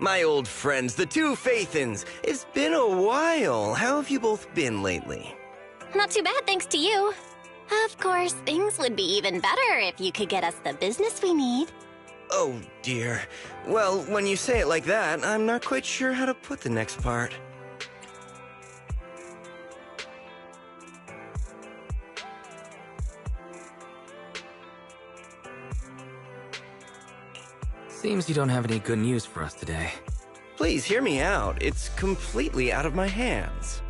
My old friends, the two Faithins. It's been a while. How have you both been lately? Not too bad, thanks to you. Of course, things would be even better if you could get us the business we need. Oh, dear. Well, when you say it like that, I'm not quite sure how to put the next part. Seems you don't have any good news for us today. Please hear me out. It's completely out of my hands.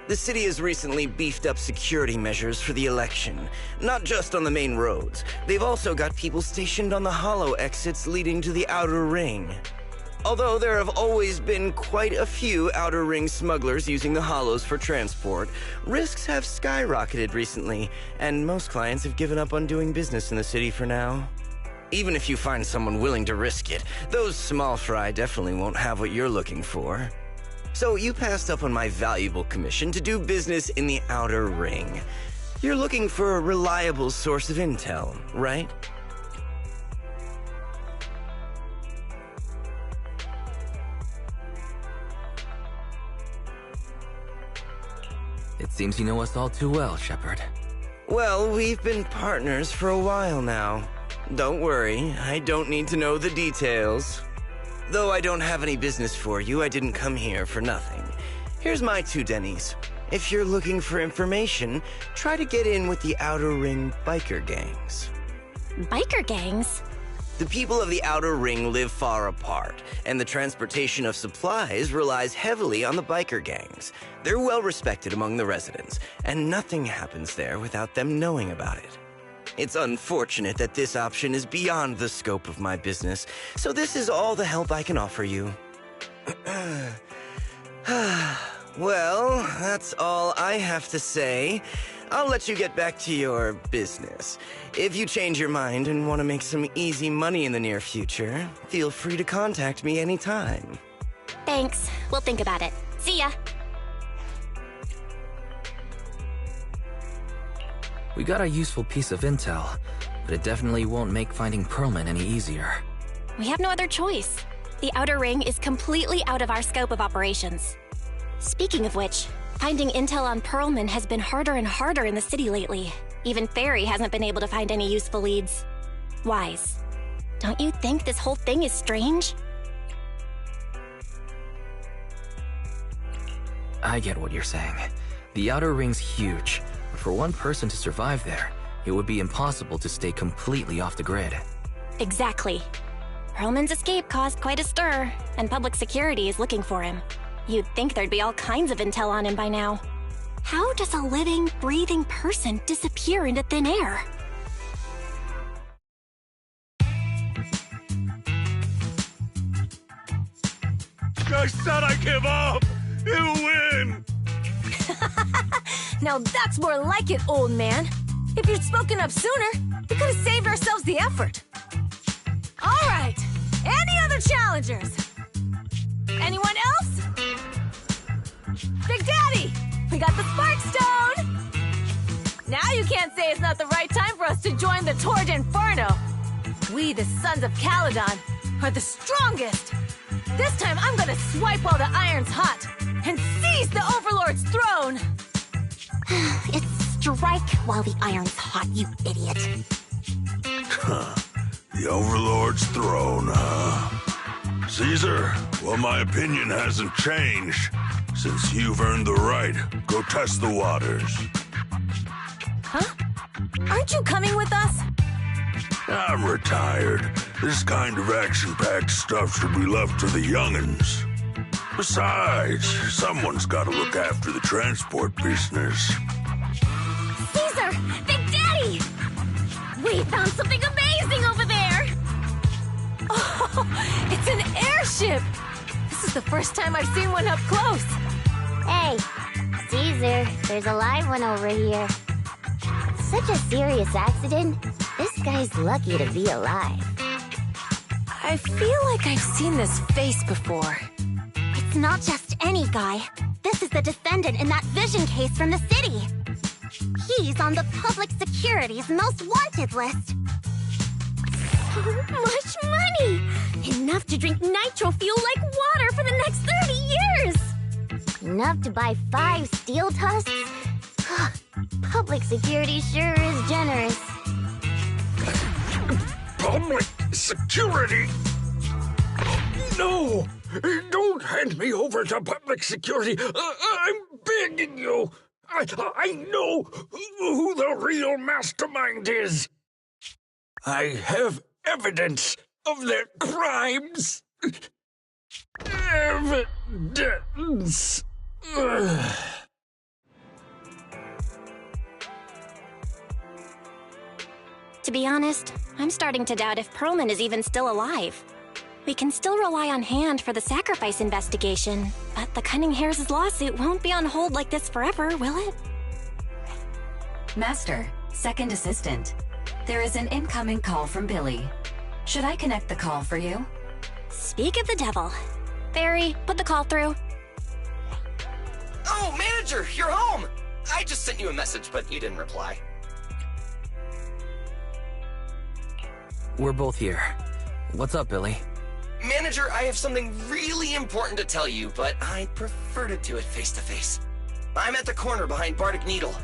The city has recently beefed up security measures for the election, not just on the main roads. They've also got people stationed on the hollow exits leading to the outer ring. Although there have always been quite a few outer ring smugglers using the hollows for transport, risks have skyrocketed recently, and most clients have given up on doing business in the city for now. Even if you find someone willing to risk it, those small fry definitely won't have what you're looking for. So you passed up on my valuable commission to do business in the outer ring. You're looking for a reliable source of intel, right? It seems you know us all too well, Shepard. Well, we've been partners for a while now. Don't worry, I don't need to know the details. Though I don't have any business for you, I didn't come here for nothing. Here's my 2 Denny's. If you're looking for information, try to get in with the Outer Ring biker gangs. Biker gangs? The people of the Outer Ring live far apart, and the transportation of supplies relies heavily on the biker gangs. They're well respected among the residents, and nothing happens there without them knowing about it. It's unfortunate that this option is beyond the scope of my business, so this is all the help I can offer you. Well, that's all I have to say. I'll let you get back to your business. If you change your mind and want to make some easy money in the near future, feel free to contact me anytime. Thanks. We'll think about it. See ya. We got a useful piece of intel, but it definitely won't make finding Pearlman any easier. We have no other choice. The Outer Ring is completely out of our scope of operations. Speaking of which, finding intel on Pearlman has been harder and harder in the city lately. Even Fairy hasn't been able to find any useful leads. Wise, don't you think this whole thing is strange? I get what you're saying. The Outer Ring's huge, but for one person to survive there, it would be impossible to stay completely off the grid. Exactly. Pearlman's escape caused quite a stir, and public security is looking for him. You'd think there'd be all kinds of intel on him by now. How does a living, breathing person disappear into thin air? I said I give up! You win! Now that's more like it, old man. If you'd spoken up sooner, we could have saved ourselves the effort. All right, any other challengers? Anyone else? Big Daddy, we got the Spark Stone! Now you can't say it's not the right time for us to join the Torrid Inferno. We, the Sons of Caledon, are the strongest. This time I'm gonna swipe while the iron's hot and seize the Overlord's throne! It's strike while the iron's hot, you idiot. The Overlord's throne, huh? Caesar, well, my opinion hasn't changed. Since you've earned the right, go test the waters. Huh? Aren't you coming with us? I'm retired. This kind of action-packed stuff should be left to the young'uns. Besides, someone's got to look after the transport business. Caesar! Big Daddy! We found something amazing over there! Oh, it's an airship! This is the first time I've seen one up close. Hey, Caesar, there's a live one over here. Such a serious accident. This guy's lucky to be alive. I feel like I've seen this face before. It's not just any guy. This is the defendant in that vision case from the city. He's on the public security's most wanted list. So much money! Enough to drink nitro fuel like water for the next 30 years! Enough to buy 5 steel tusks? Public security sure is generous. Public security? No! Don't hand me over to public security! I'm begging you! I know who the real mastermind is! I have evidence of their crimes! Evidence! To be honest, I'm starting to doubt if Perlman is even still alive. We can still rely on Hand for the sacrifice investigation, but the Cunning Hares' lawsuit won't be on hold like this forever, will it? Master, second assistant. There is an incoming call from Billy. Should I connect the call for you? Speak of the devil. Fairy, put the call through. Oh, Manager, you're home! I just sent you a message, but you didn't reply. We're both here. What's up, Billy? Manager, I have something really important to tell you, but I'd prefer to do it face-to-face. I'm at the corner behind Bardic Needle.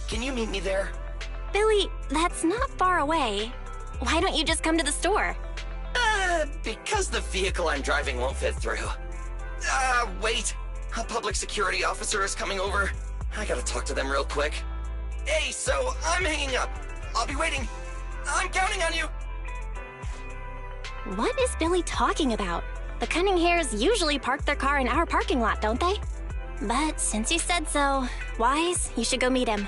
Can you meet me there? Billy, that's not far away. Why don't you just come to the store? Because the vehicle I'm driving won't fit through. Wait. A public security officer is coming over. I gotta talk to them real quick. Hey, so I'm hanging up. I'll be waiting. I'm counting on you. What is Billy talking about? The Cunning Hares usually park their car in our parking lot, don't they? But since you said so, Wise, you should go meet him.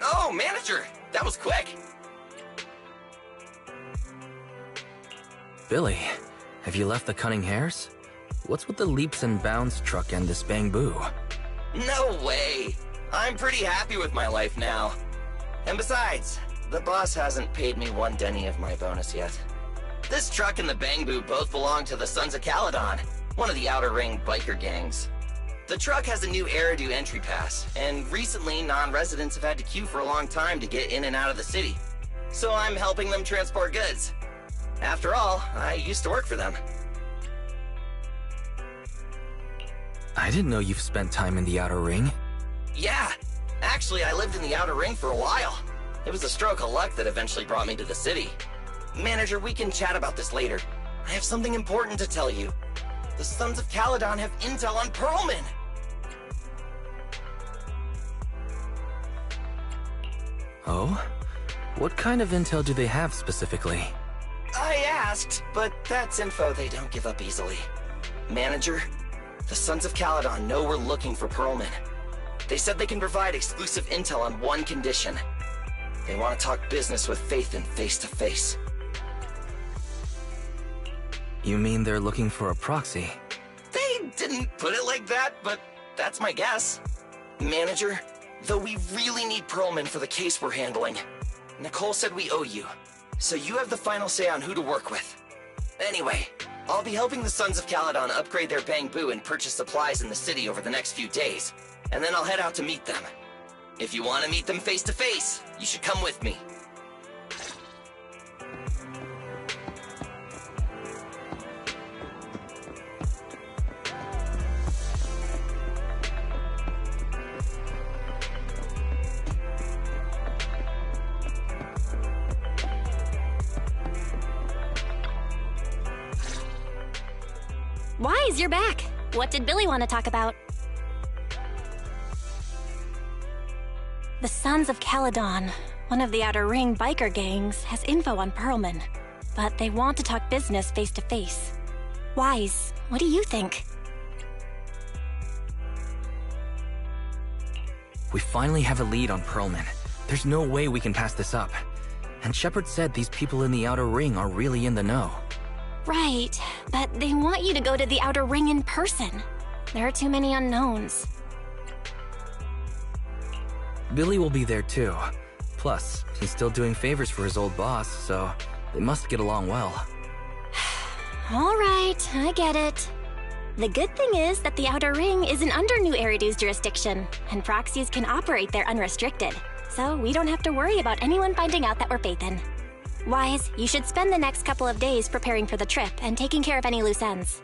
Oh, Manager, that was quick. Billy, have you left the Cunning Hares? What's with the leaps and bounds truck and this bang-boo? No way. I'm pretty happy with my life now. And besides, the boss hasn't paid me 1 denny of my bonus yet. This truck and the Bang-Boo both belong to the Sons of Caledon, one of the Outer Ring biker gangs. The truck has a new Eridu entry pass, and recently non-residents have had to queue for a long time to get in and out of the city. So I'm helping them transport goods. After all, I used to work for them. I didn't know you've spent time in the Outer Ring. Yeah, actually I lived in the Outer Ring for a while. It was a stroke of luck that eventually brought me to the city. Manager, we can chat about this later. I have something important to tell you. The Sons of Caledon have intel on Perlman! Oh? What kind of intel do they have specifically? I asked, but that's info they don't give up easily. Manager, the Sons of Caledon know we're looking for Perlman. They said they can provide exclusive intel on one condition. They want to talk business with Phaethon face-to-face. You mean they're looking for a proxy? They didn't put it like that, but that's my guess. Manager, though we really need Perlman for the case we're handling, Nicole said we owe you, so you have the final say on who to work with. Anyway, I'll be helping the Sons of Caledon upgrade their Bang-Boo and purchase supplies in the city over the next few days, and then I'll head out to meet them. If you want to meet them face-to-face, you should come with me. Wise, you're back. What did Billy want to talk about? The Sons of Caledon, one of the Outer Ring biker gangs, has info on Perlman, but they want to talk business face-to-face. Wise, what do you think? We finally have a lead on Perlman. There's no way we can pass this up. And Shepard said these people in the Outer Ring are really in the know. Right, but they want you to go to the Outer Ring in person. There are too many unknowns. Billy will be there too. Plus, he's still doing favors for his old boss, so they must get along well. All right, I get it. The good thing is that the Outer Ring isn't under New Eridu's jurisdiction, and proxies can operate there unrestricted, so we don't have to worry about anyone finding out that we're Pathan. Wise, you should spend the next couple of days preparing for the trip and taking care of any loose ends.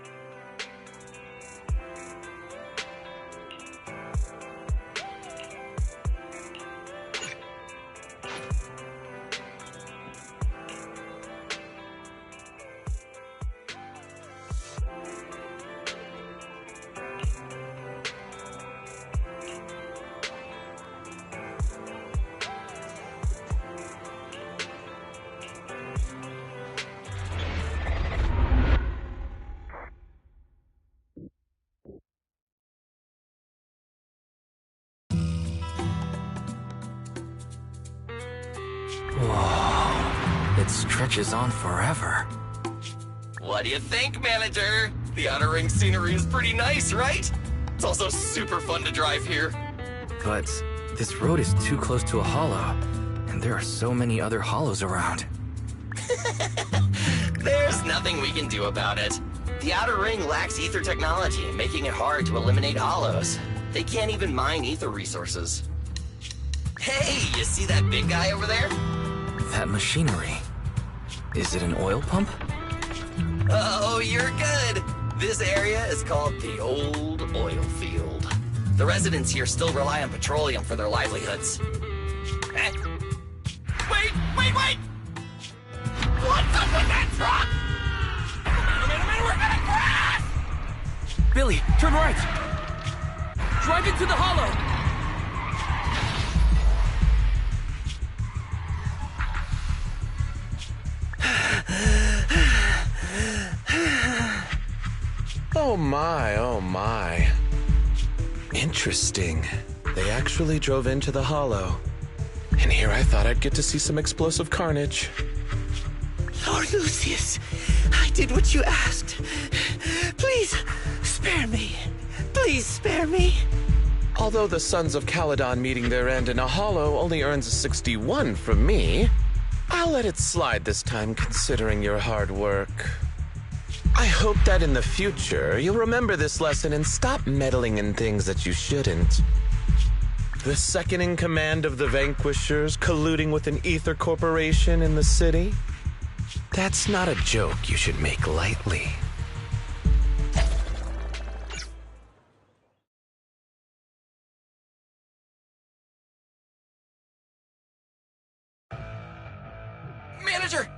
Whoa, it stretches on forever. What do you think, manager? The Outer Ring scenery is pretty nice, right? It's also super fun to drive here. But this road is too close to a hollow, and there are so many other hollows around. There's nothing we can do about it. The Outer Ring lacks ether technology, making it hard to eliminate hollows. They can't even mine ether resources. Hey, you see that big guy over there? That machinery. Is it an oil pump? Oh, you're good. This area is called the Old Oil Field. The residents here still rely on petroleum for their livelihoods. Eh? Wait! What's up with that truck? We're gonna crash! Billy, turn right! Drive into the hollow! Oh my. Interesting. They actually drove into the hollow. And here I thought I'd get to see some explosive carnage. Lord Lucius, I did what you asked. Please, spare me. Please spare me. Although the Sons of Caledon meeting their end in a hollow only earns a 61 from me, I'll let it slide this time considering your hard work. I hope that in the future, you'll remember this lesson and stop meddling in things that you shouldn't. The second in command of the Vanquishers colluding with an ether corporation in the city? That's not a joke you should make lightly. Manager!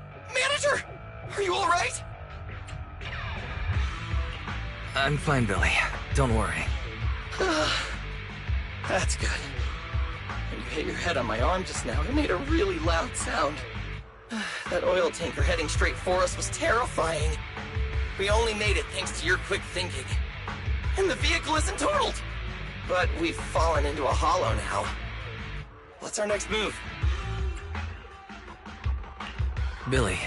Are you all right? I'm fine, Billy. Don't worry. That's good. When you hit your head on my arm just now, it made a really loud sound. That oil tanker heading straight for us was terrifying. We only made it thanks to your quick thinking. And the vehicle isn't totaled. But we've fallen into a hollow now. What's our next move? Billy,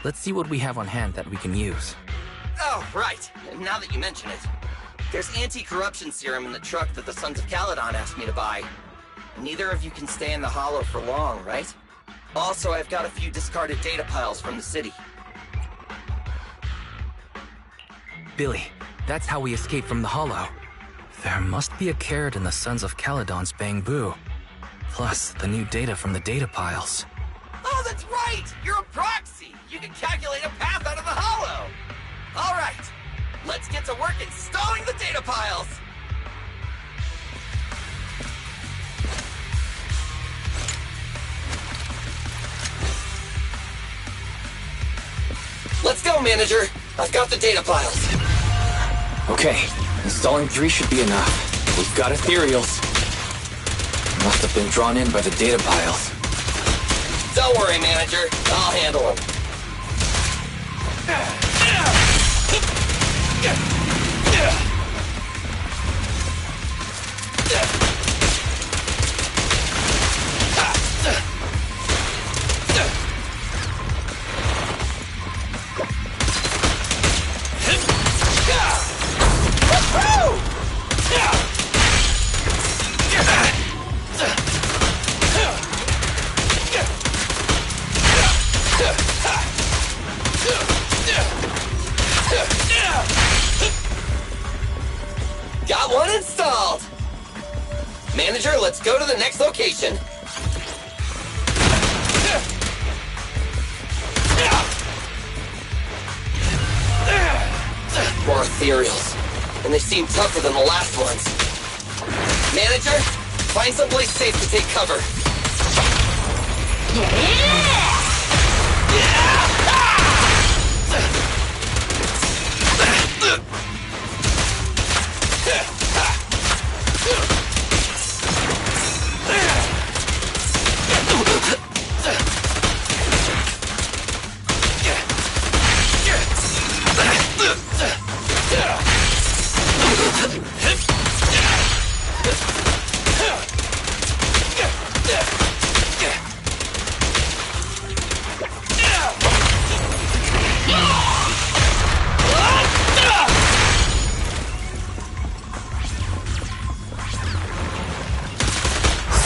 let's see what we have on hand that we can use. Oh, right. Now that you mention it. There's anti-corruption serum in the truck that the Sons of Caledon asked me to buy. Neither of you can stay in the hollow for long, right? Also, I've got a few discarded data piles from the city. Billy, that's how we escaped from the hollow. There must be a carrot in the Sons of Caledon's bamboo. Plus, the new data from the data piles. Oh, that's right! You're a proxy! You can calculate a path out of the hollow! All right, let's get to work installing the data piles! Let's go, manager! I've got the data piles. Okay, installing 3 should be enough. We've got ethereals. Must have been drawn in by the data piles. Don't worry, manager. I'll handle them. Manager, let's go to the next location. More ethereals, and they seem tougher than the last ones. Manager, find someplace safe to take cover.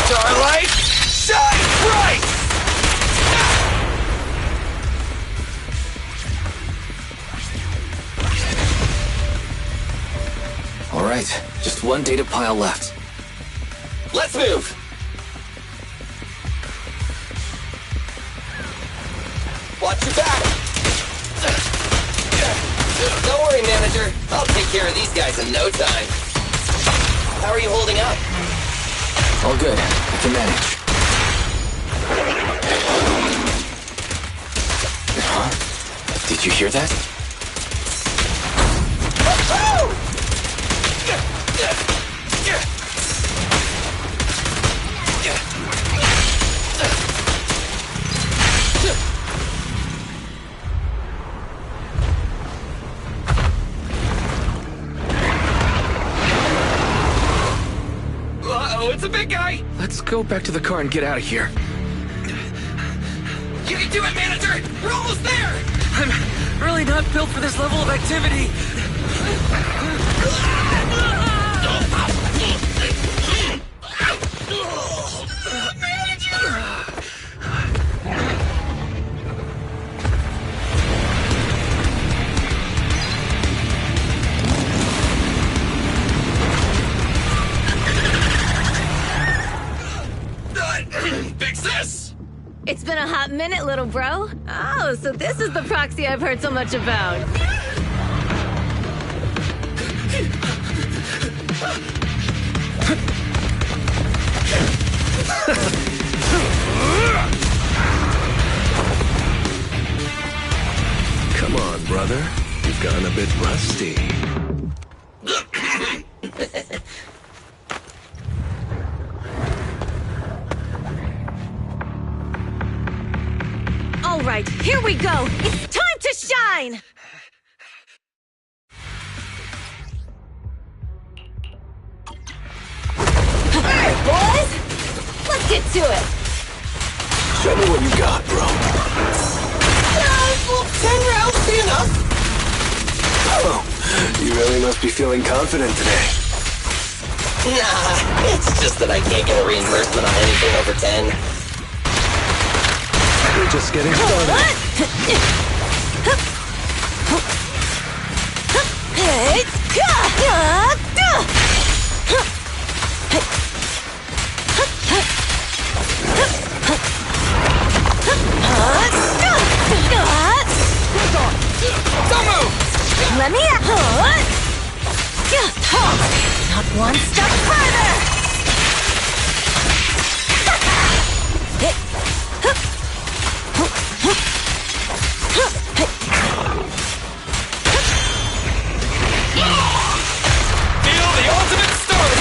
Starlight, shine bright! All right, just one data pile left. Let's move! Watch your back! Don't worry, Manager. I'll take care of these guys in no time. How are you holding up? All good. I can manage. Huh? Did you hear that? Uh-oh, it's a big guy! Let's go back to the car and get out of here. You can do it, Manager! We're almost there! I'm really not built for this level of activity. Big sis! It's been a hot minute, little bro. Oh, so this is the proxy I've heard so much about. Come on, brother. You've gone a bit rusty. All right, here we go. It's time to shine! Hey, boys! Let's get to it! Show me what you got, bro. Will 10 rounds be enough? Oh, you really must be feeling confident today. Nah, it's just that I can't get a reimbursement on anything over 10. We're just getting started. Don't move! Let me out! Not one step further! Feel the ultimate storm!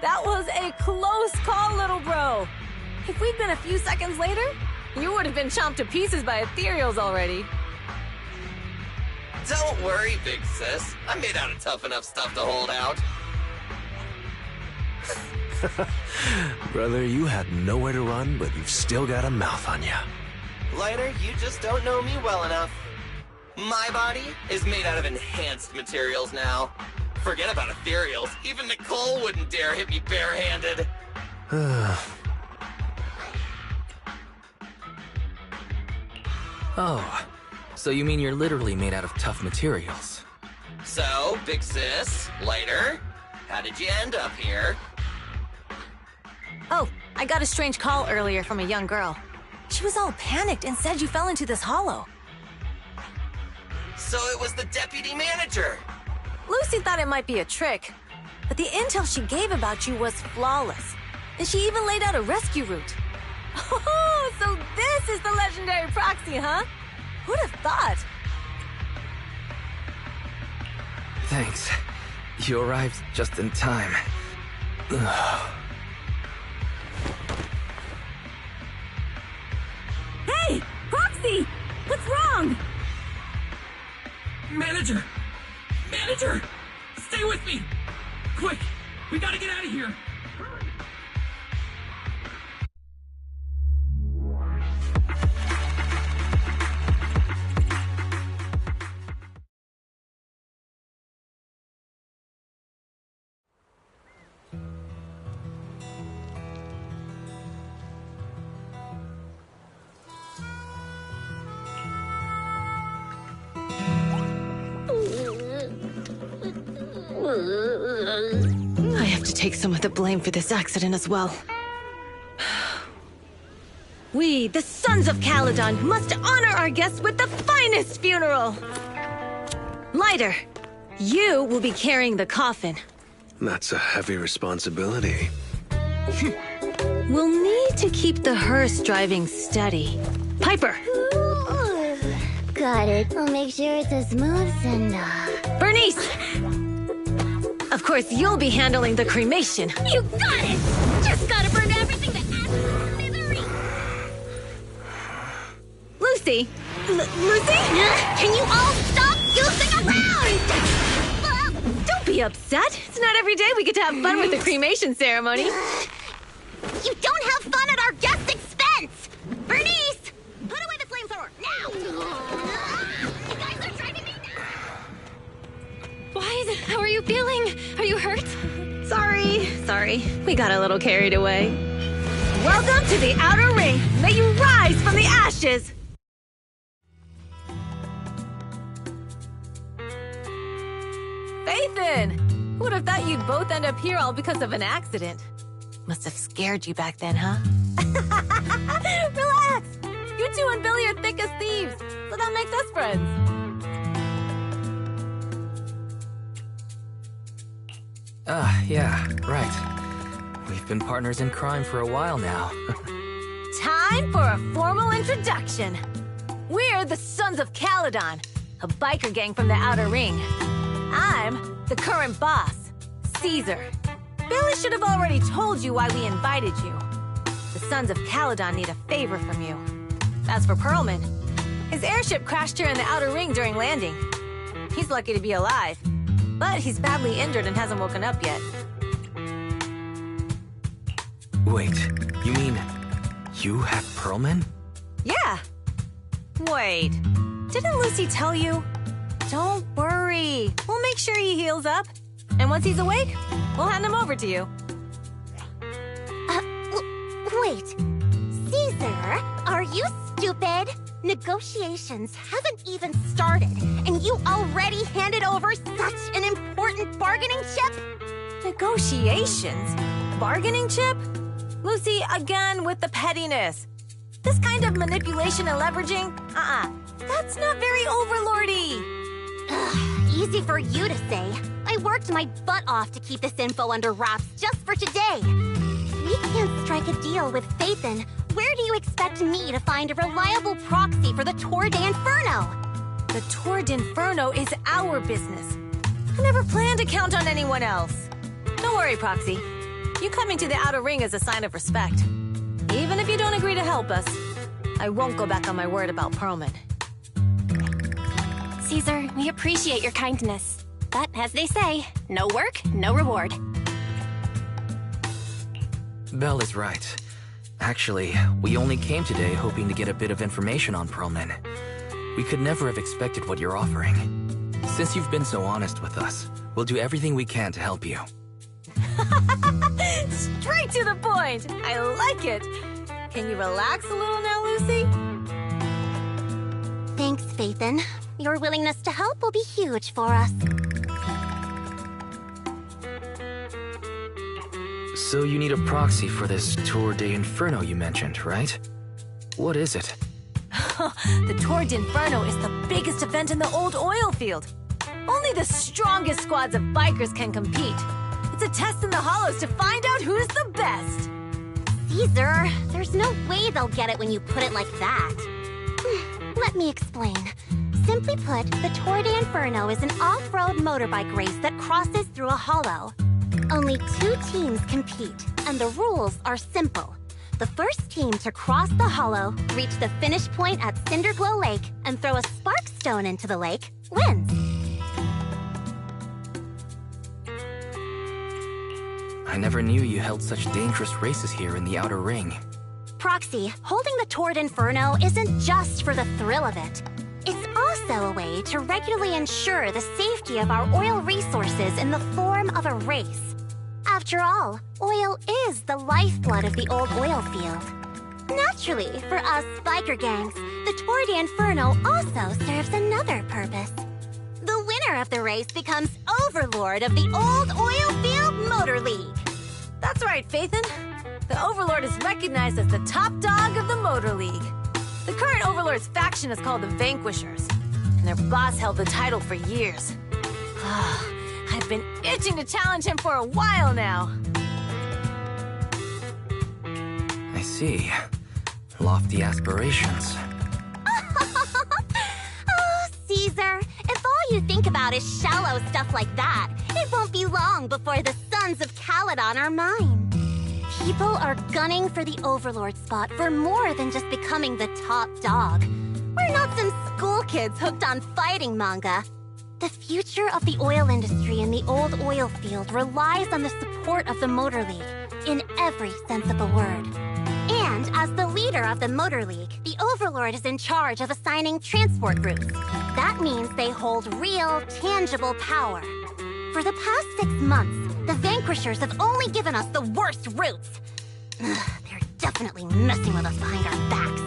That was a close call, little bro. If we'd been a few seconds later, you would have been chomped to pieces by ethereals already. Don't worry, big sis. I'm made out of tough enough stuff to hold out. Brother, you have nowhere to run, but you've still got a mouth on you. Liner, you just don't know me well enough. My body is made out of enhanced materials now. Forget about ethereals. Even Nicole wouldn't dare hit me barehanded. Oh, so you mean you're literally made out of tough materials? So, big sis, lighter, how did you end up here? Oh, I got a strange call earlier from a young girl. She was all panicked and said you fell into this hollow. So it was the deputy manager. Lucy thought it might be a trick, but the intel she gave about you was flawless. And she even laid out a rescue route. Oh, so this is the legendary proxy, huh? Who'd have thought? Thanks. You arrived just in time. Hey, Proxy! What's wrong? Manager! Manager! Stay with me! Quick! We gotta get out of here! I have to take some of the blame for this accident as well. We, the Sons of Caledon, must honor our guests with the finest funeral! Lighter, you will be carrying the coffin. That's a heavy responsibility. We'll need to keep the hearse driving steady. Piper! Ooh, got it. I'll make sure it's a smooth send-off. Bernice! Of course, you'll be handling the cremation. You got it! Just gotta burn everything that ashes to smithereens! Lucy? Lucy? Can you all stop goofing around? Don't be upset. It's not every day we get to have fun with the cremation ceremony. You don't have fun at our guest expense! Bernice! Put away the flamethrower, now! You guys are driving me nuts! Why? How are you feeling? Are you hurt? Sorry. We got a little carried away. Welcome to the Outer Ring. May you rise from the ashes. Faithin! Who would have thought you'd both end up here all because of an accident? Must have scared you back then, huh? Relax! You two and Billy are thick as thieves, so that makes us friends. Yeah, right. We've been partners in crime for a while now. Time for a formal introduction. We're the Sons of Caledon, a biker gang from the Outer Ring. I'm the current boss, Caesar. Billy should have already told you why we invited you. The Sons of Caledon need a favor from you. As for Perlman, his airship crashed here in the Outer Ring during landing. He's lucky to be alive, but he's badly injured and hasn't woken up yet. Wait, you mean you have Perlman? Yeah. Wait, didn't Lucy tell you? Don't worry. We'll make sure he heals up. And once he's awake, we'll hand him over to you. Wait. Caesar, are you stupid? Negotiations haven't even started, and you already handed over such an important bargaining chip? Negotiations? Bargaining chip? Lucy, again with the pettiness. This kind of manipulation and leveraging? That's not very overlordy. Easy for you to say. I worked my butt off to keep this info under wraps just for today. If we can't strike a deal with Faithin, where do you expect me to find a reliable proxy for the Tour d'Inferno? The Tour d'Inferno is our business. I never planned to count on anyone else. Don't worry, Proxy. You coming to the Outer Ring is a sign of respect. Even if you don't agree to help us, I won't go back on my word about Perlman. Caesar, we appreciate your kindness. But as they say, no work, no reward. Belle is right. Actually, we only came today hoping to get a bit of information on Perlman. We could never have expected what you're offering. Since you've been so honest with us, we'll do everything we can to help you. Straight to the point! I like it! Can you relax a little now, Lucy? Thanks, Faithin. Your willingness to help will be huge for us. So you need a proxy for this Tour de Inferno you mentioned, right? What is it? The Tour d'Inferno is the biggest event in the old oil field. Only the strongest squads of bikers can compete. It's a test in the hollows to find out who's the best. Caesar, there's no way they'll get it when you put it like that. Let me explain. Simply put, the Tour de Inferno is an off-road motorbike race that crosses through a hollow. Only 2 teams compete, and the rules are simple. The first team to cross the hollow, reach the finish point at Cinderglow Lake, and throw a spark stone into the lake, wins. I never knew you held such dangerous races here in the Outer Ring. Proxy, holding the Tour d'Inferno isn't just for the thrill of it. It's also a way to regularly ensure the safety of our oil resources in the form of a race. After all, oil is the lifeblood of the old oil field. Naturally, for us biker gangs, the Tour d'Inferno also serves another purpose. The winner of the race becomes overlord of the old oil field Motor League. That's right, Phaethon. The Overlord is recognized as the top dog of the Motor League. The current Overlord's faction is called the Vanquishers, and their boss held the title for years. I've been itching to challenge him for a while now. I see. Lofty aspirations. Oh, Caesar, if all you think about is shallow stuff like that, it won't be long before the Sons of Caledon are mine. People are gunning for the Overlord spot for more than just becoming the top dog. We're not some school kids hooked on fighting manga. The future of the oil industry in the old oil field relies on the support of the Motor League, in every sense of the word. And as the leader of the Motor League, the Overlord is in charge of assigning transport routes. That means they hold real, tangible power. For the past 6 months, the Vanquishers have only given us the worst routes. They're definitely messing with us behind our backs.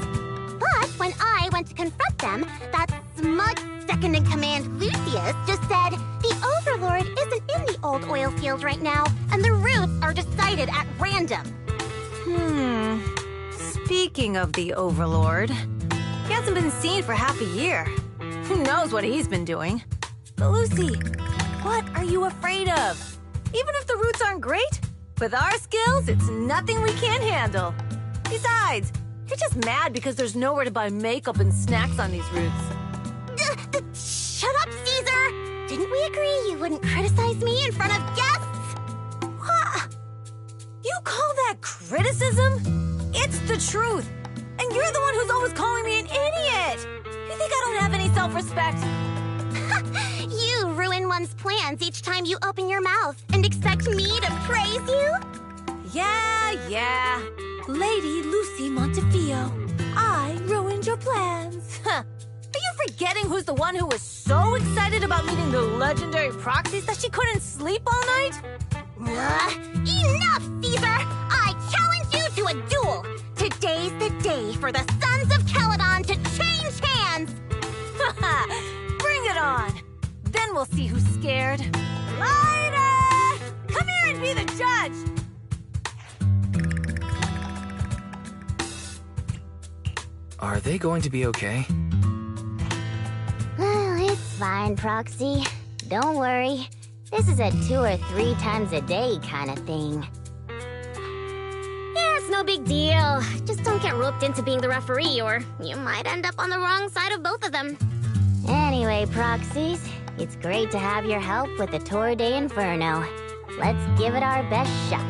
But when I went to confront them, that smug second-in-command Lucius just said, the Overlord isn't in the old oil field right now, and the routes are decided at random. Speaking of the Overlord, he hasn't been seen for half a year. Who knows what he's been doing? But Lucy, what are you afraid of? Even if the routes aren't great, with our skills, it's nothing we can't handle. Besides, you're just mad because there's nowhere to buy makeup and snacks on these routes. Shut up, Caesar! Didn't we agree you wouldn't criticize me in front of guests? What? You call that criticism? It's the truth. And you're the one who's always calling me an idiot. You think I don't have any self-respect? You ruin one's plans each time you open your mouth and expect me to praise you? Yeah. Lady Lucy Montefiore, I ruined your plans. Are you forgetting who's the one who was so excited about meeting the legendary proxies that she couldn't sleep all night? Enough, Caesar! I challenge you to a duel! Today's the day for the Sons of Caledon to change hands! Bring it on! Then we'll see who's scared. Lyda! Come here and be the judge! Are they going to be okay? It's fine, Proxy. Don't worry. This is a 2 or 3 times a day kind of thing. Yeah, it's no big deal. Just don't get roped into being the referee, or you might end up on the wrong side of both of them. Anyway, Proxies, it's great to have your help with the Tour de Inferno. Let's give it our best shot.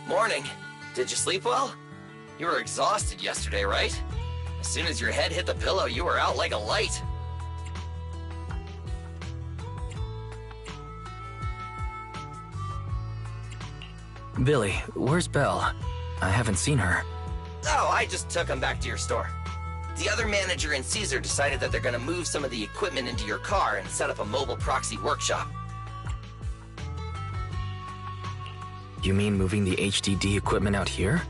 Morning. Did you sleep well? You were exhausted yesterday, right? As soon as your head hit the pillow, you were out like a light. Billy, where's Belle? I haven't seen her. Oh, I just took him back to your store. The other manager and Caesar decided that they're gonna move some of the equipment into your car and set up a mobile proxy workshop. You mean moving the HDD equipment out here?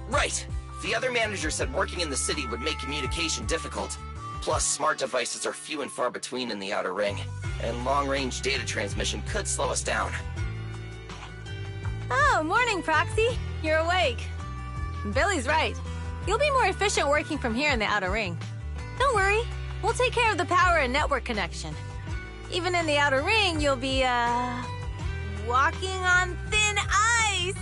Right. The other manager said working in the city would make communication difficult. Plus, smart devices are few and far between in the Outer Ring, and long-range data transmission could slow us down. Oh, morning, Proxy. You're awake. Billy's right. You'll be more efficient working from here in the Outer Ring. Don't worry. We'll take care of the power and network connection. Even in the Outer Ring, you'll be, walking on thin ice.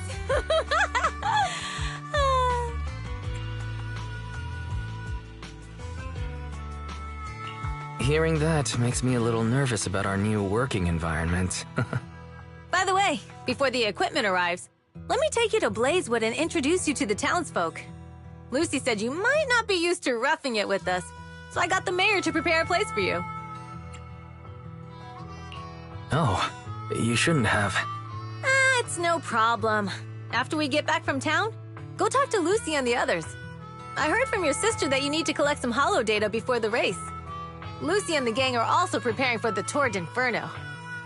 Hearing that makes me a little nervous about our new working environment. By the way, before the equipment arrives, let me take you to Blazewood and introduce you to the townsfolk. Lucy said you might not be used to roughing it with us, so I got the mayor to prepare a place for you. Oh, you shouldn't have. It's no problem. After we get back from town, go talk to Lucy and the others. I heard from your sister that you need to collect some holo data before the race. Lucy and the gang are also preparing for the Tour d'Inferno.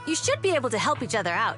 You should be able to help each other out.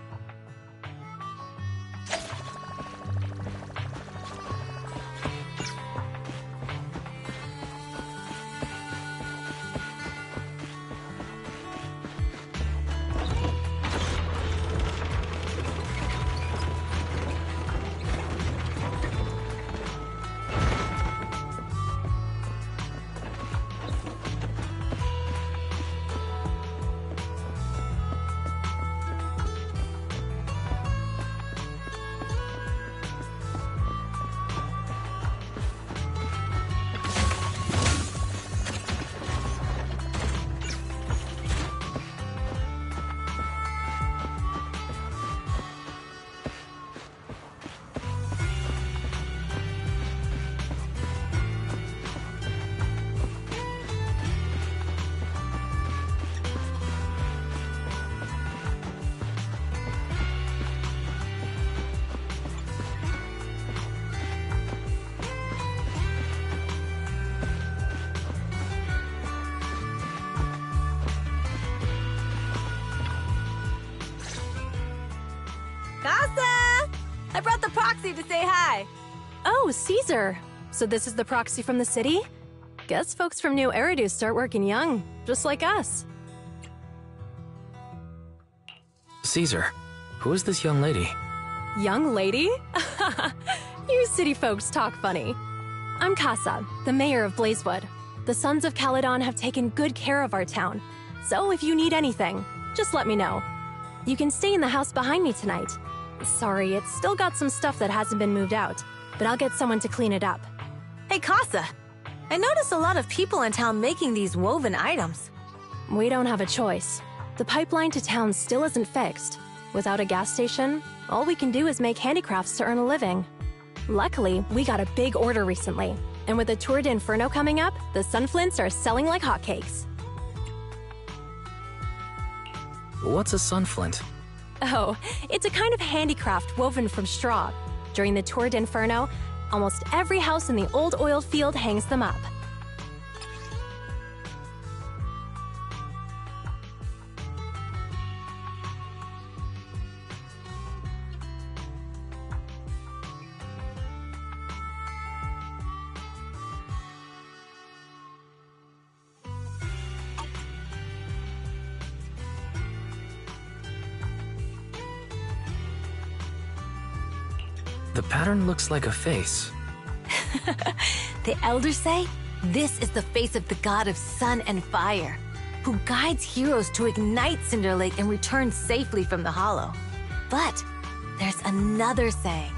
I brought the proxy to say hi. Oh, Caesar. So this is the proxy from the city? Guess folks from New Eridu start working young, just like us. Caesar, who is this young lady? Young lady? You city folks talk funny. I'm Casa, the mayor of Blazewood. The Sons of Caledon have taken good care of our town. So if you need anything, just let me know. You can stay in the house behind me tonight. Sorry, it's still got some stuff that hasn't been moved out, but I'll get someone to clean it up. Hey, Casa. I noticed a lot of people in town making these woven items. We don't have a choice. The pipeline to town still isn't fixed. Without a gas station, all we can do is make handicrafts to earn a living. Luckily, we got a big order recently, and with the Tour d'Inferno coming up, the sunflints are selling like hotcakes. What's a sunflint? Oh, it's a kind of handicraft woven from straw. During the Tour d'Inferno, almost every house in the old oil field hangs them up. The pattern looks like a face. The elders say this is the face of the god of sun and fire, who guides heroes to ignite Cinder Lake and return safely from the hollow. But there's another saying.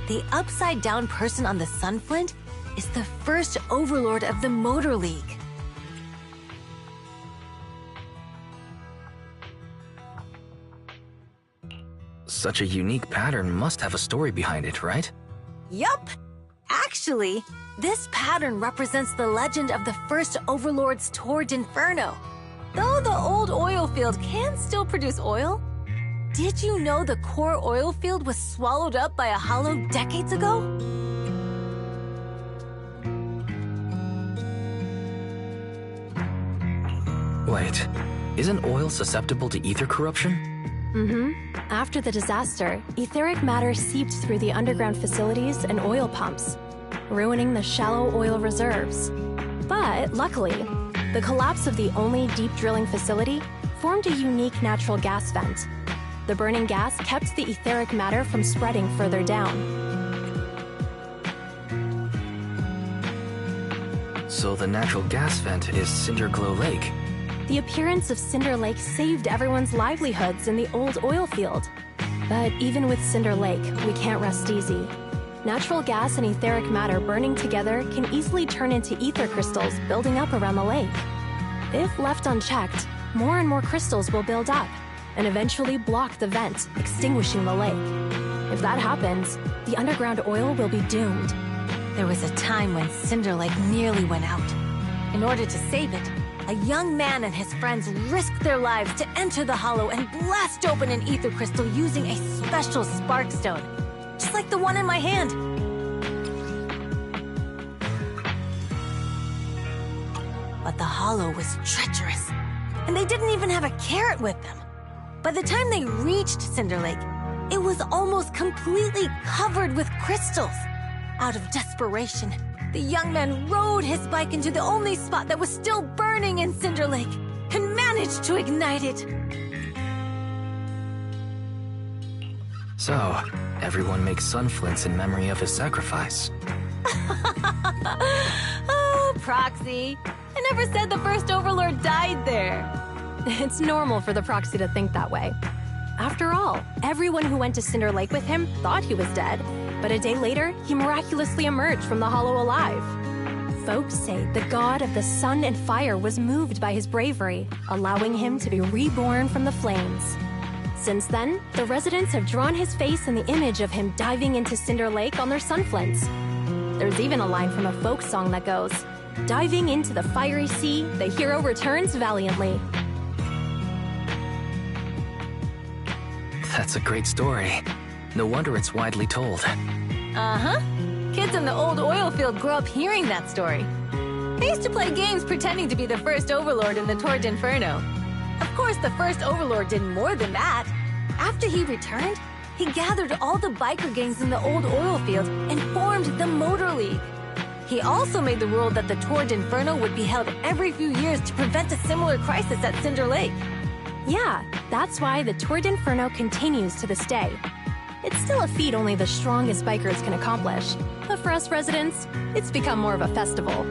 The upside-down person on the sunflint is the first overlord of the Motor League. Such a unique pattern must have a story behind it, right? Yup! Actually, this pattern represents the legend of the first Overlord's Tour d'Inferno. Though the old oil field can still produce oil, did you know the core oil field was swallowed up by a hollow decades ago? Wait, isn't oil susceptible to ether corruption? After the disaster, etheric matter seeped through the underground facilities and oil pumps, ruining the shallow oil reserves. But luckily, the collapse of the only deep drilling facility formed a unique natural gas vent. The burning gas kept the etheric matter from spreading further down. So the natural gas vent is Cinderglow Lake. The appearance of Cinder Lake saved everyone's livelihoods in the old oil field. But even with Cinder Lake, we can't rest easy. Natural gas and etheric matter burning together can easily turn into ether crystals building up around the lake. If left unchecked, more and more crystals will build up and eventually block the vent, extinguishing the lake. If that happens, the underground oil will be doomed. There was a time when Cinder Lake nearly went out. In order to save it, a young man and his friends risked their lives to enter the hollow and blast open an ether crystal using a special spark stone, just like the one in my hand. But the hollow was treacherous, and they didn't even have a carrot with them. By the time they reached Cinder Lake, it was almost completely covered with crystals. Out of desperation, the young man rode his bike into the only spot that was still burning in Cinder Lake and managed to ignite it. So, everyone makes sun flints in memory of his sacrifice. Oh, Proxy. I never said the first Overlord died there. It's normal for the Proxy to think that way. After all, everyone who went to Cinder Lake with him thought he was dead, but a day later, he miraculously emerged from the hollow alive. Folks say the god of the sun and fire was moved by his bravery, allowing him to be reborn from the flames. Since then, the residents have drawn his face in the image of him diving into Cinder Lake on their sunflints. There's even a line from a folk song that goes, "Diving into the fiery sea, the hero returns valiantly." That's a great story. No wonder it's widely told. Uh-huh. Kids in the old oil field grew up hearing that story. They used to play games pretending to be the first Overlord in the Tour d'Inferno. Of course, the first Overlord did more than that. After he returned, he gathered all the biker gangs in the old oil field and formed the Motor League. He also made the rule that the Tour d'Inferno would be held every few years to prevent a similar crisis at Cinder Lake. Yeah, that's why the Tour d'Inferno continues to this day. It's still a feat only the strongest bikers can accomplish, but for us residents, it's become more of a festival.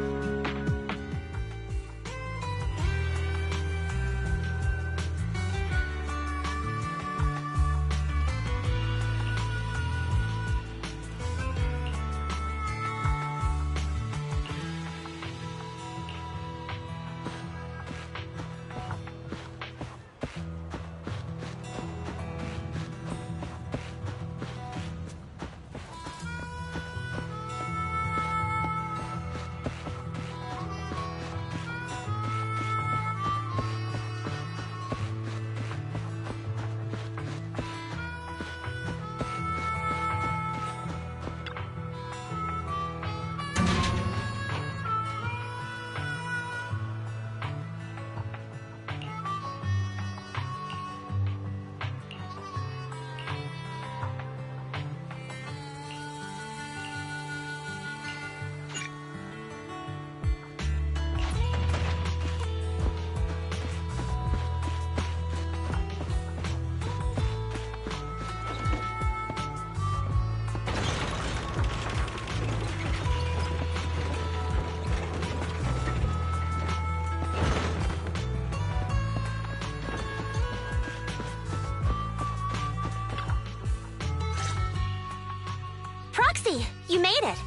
Proxy, you made it.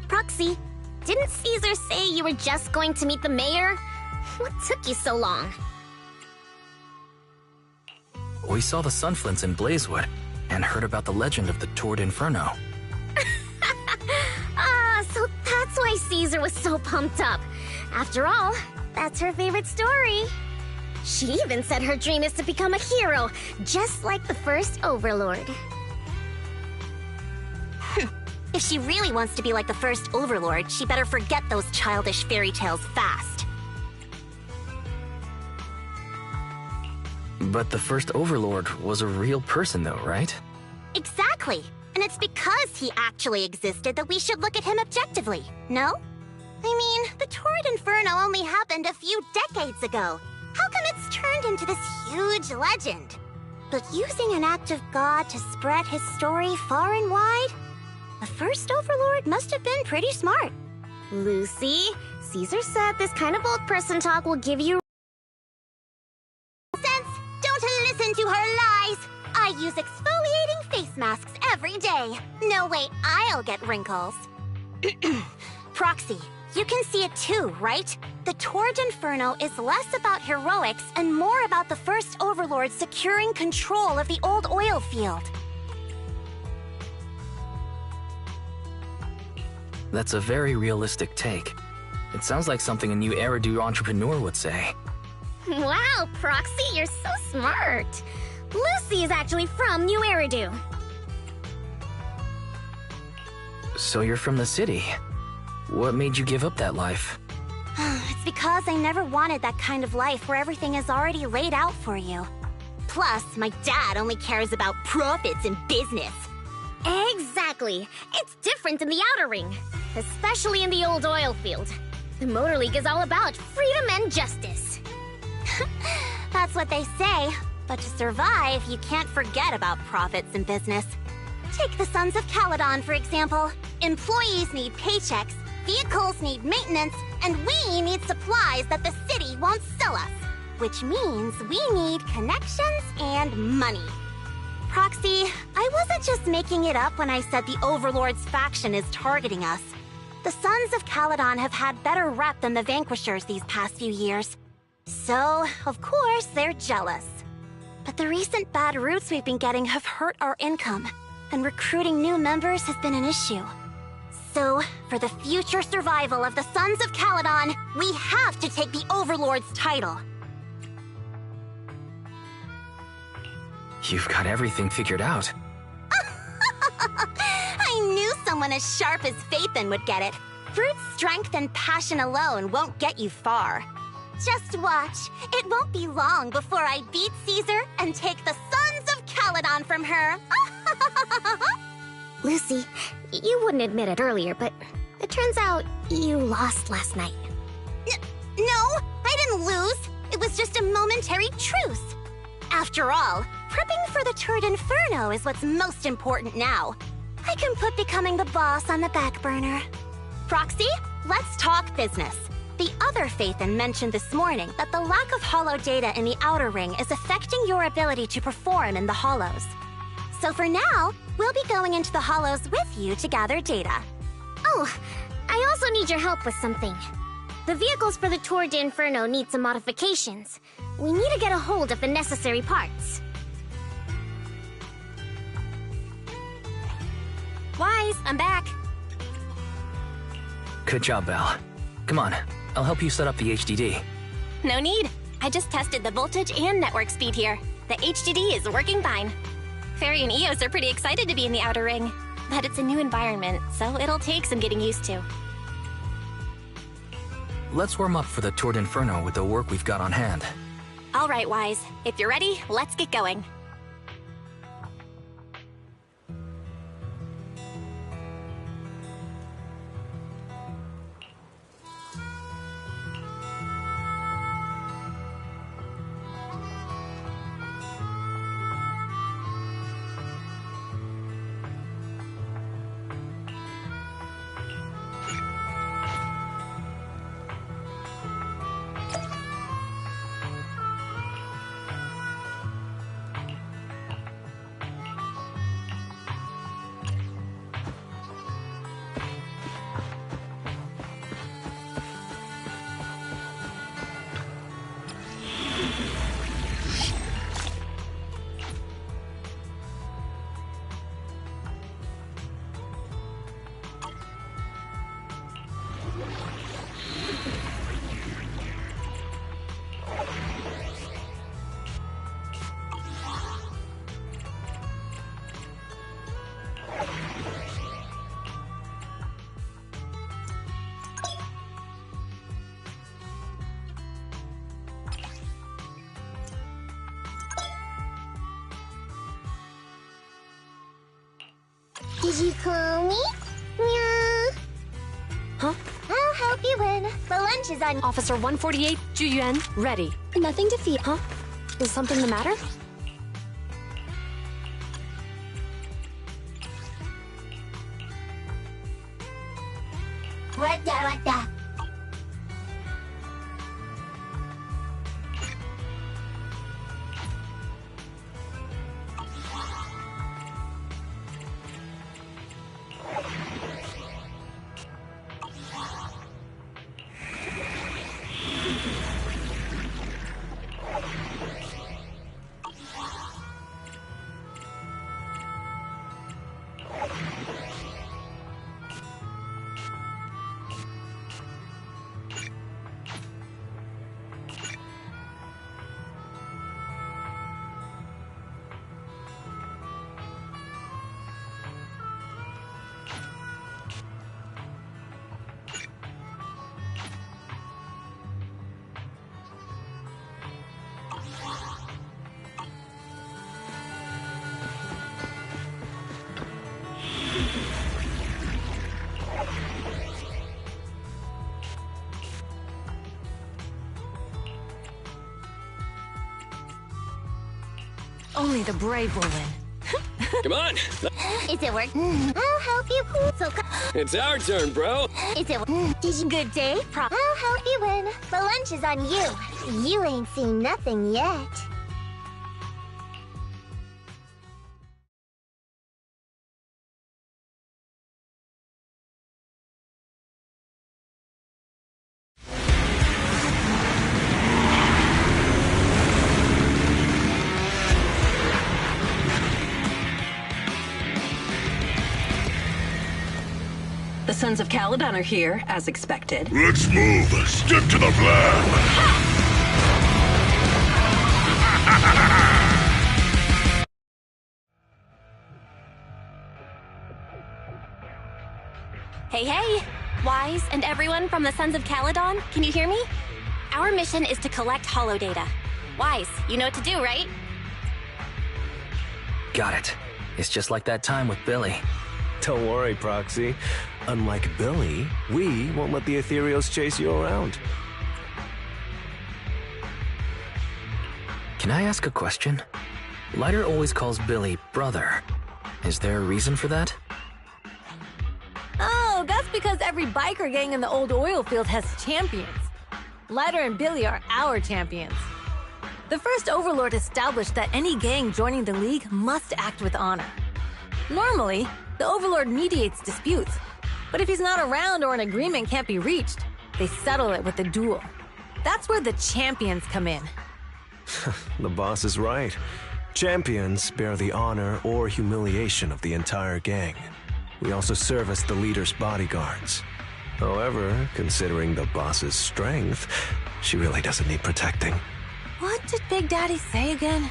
Proxy, didn't Caesar say you were just going to meet the mayor? What took you so long? We saw the sunflints in Blazewood. and heard about the legend of the Tord Inferno. So that's why Caesar was so pumped up. After all, that's her favorite story. She even said her dream is to become a hero, just like the first Overlord. If she really wants to be like the first Overlord, she better forget those childish fairy tales fast. But the first Overlord was a real person though, right? Exactly. And it's because he actually existed that we should look at him objectively, no? I mean, the Tord Inferno only happened a few decades ago. How come it's turned into this huge legend? But using an act of God to spread his story far and wide? The first Overlord must have been pretty smart. Lucy, Caesar said this kind of old person talk will give you sense. Don't listen to her lies. I use exfoliating face masks every day. No way I'll get wrinkles. Proxy, you can see it too, right? The Tord Inferno is less about heroics and more about the first Overlord securing control of the old oil field. That's a very realistic take. It sounds like something a new Eridu entrepreneur would say. Wow, Proxy, you're so smart. Lucy is actually from New Eridu. So you're from the city. What made you give up that life? It's because I never wanted that kind of life where everything is already laid out for you. Plus, my dad only cares about profits and business. Exactly. It's different in the Outer Ring, especially in the old oil field. The Motor League is all about freedom and justice. That's what they say. But to survive, you can't forget about profits and business. Take the Sons of Caledon, for example. Employees need paychecks, vehicles need maintenance, and we need supplies that the city won't sell us. Which means we need connections and money. Proxy, I wasn't just making it up when I said the Overlord's faction is targeting us. The Sons of Caledon have had better rep than the Vanquishers these past few years. So, of course, they're jealous. But the recent bad routes we've been getting have hurt our income, and recruiting new members has been an issue. So, for the future survival of the Sons of Caledon, we have to take the Overlord's title. You've got everything figured out. I knew someone as sharp as Phaethon would get it. Brute strength and passion alone won't get you far. Just watch. It won't be long before I beat Caesar and take the Sons of Caledon from her. Lucy, you wouldn't admit it earlier, but it turns out you lost last night. No, I didn't lose. It was just a momentary truce. After all, prepping for the Tord Inferno is what's most important now. I can put becoming the boss on the back burner. Proxy, let's talk business. The other Phaethon mentioned this morning that the lack of hollow data in the Outer Ring is affecting your ability to perform in the hollows. So for now, we'll be going into the hollows with you to gather data. Oh, I also need your help with something. The vehicles for the Tord Inferno need some modifications. We need to get a hold of the necessary parts. Wise, I'm back. Good job, Belle. Come on, I'll help you set up the HDD. No need. I just tested the voltage and network speed here. The HDD is working fine. Fairy and Eos are pretty excited to be in the Outer Ring, but it's a new environment, so it'll take some getting used to. Let's warm up for the Tord Inferno with the work we've got on hand. All right, Wise. If you're ready, let's get going. Did you call me? Meow. Huh? I'll help you win. The lunch is on. Officer 148, Juyuan, ready. Nothing to fear. Huh? Is something the matter? What the? Only the brave will win. Come on! Is it work? I'll help you. So, It's our turn, bro! is it? Did you good day? I'll help you win. The lunch is on you. You ain't seen nothing yet. The Sons of Caledon are here, as expected. Let's move. Stick to the plan. Hey, hey! Wise and everyone from the Sons of Caledon, can you hear me? Our mission is to collect holo data. Wise, you know what to do, right? Got it. It's just like that time with Billy. Don't worry, Proxy. Unlike Billy, we won't let the ethereals chase you around. Can I ask a question? Lighter always calls Billy brother. Is there a reason for that? Oh, that's because every biker gang in the old oil field has champions. Lighter and Billy are our champions. The first Overlord established that any gang joining the League must act with honor. Normally, the Overlord mediates disputes, but if he's not around or an agreement can't be reached, they settle it with a duel. That's where the champions come in. The boss is right. Champions bear the honor or humiliation of the entire gang. We also serve as the leader's bodyguards. However, considering the boss's strength, she really doesn't need protecting. What did Big Daddy say again?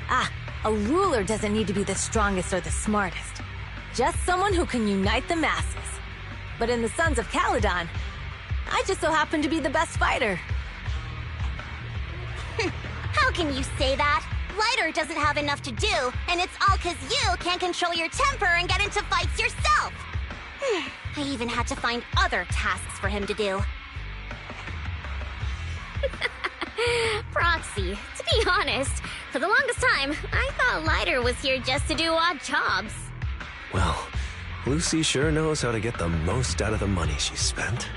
Ah, a ruler doesn't need to be the strongest or the smartest. Just someone who can unite the masses. But in the Sons of Caledon, I just so happen to be the best fighter. How can you say that? Lighter doesn't have enough to do, and it's all 'cause you can't control your temper and get into fights yourself. I even had to find other tasks for him to do. Proxy, to be honest, for the longest time, I thought Lighter was here just to do odd jobs. Well, Lucy sure knows how to get the most out of the money she spent.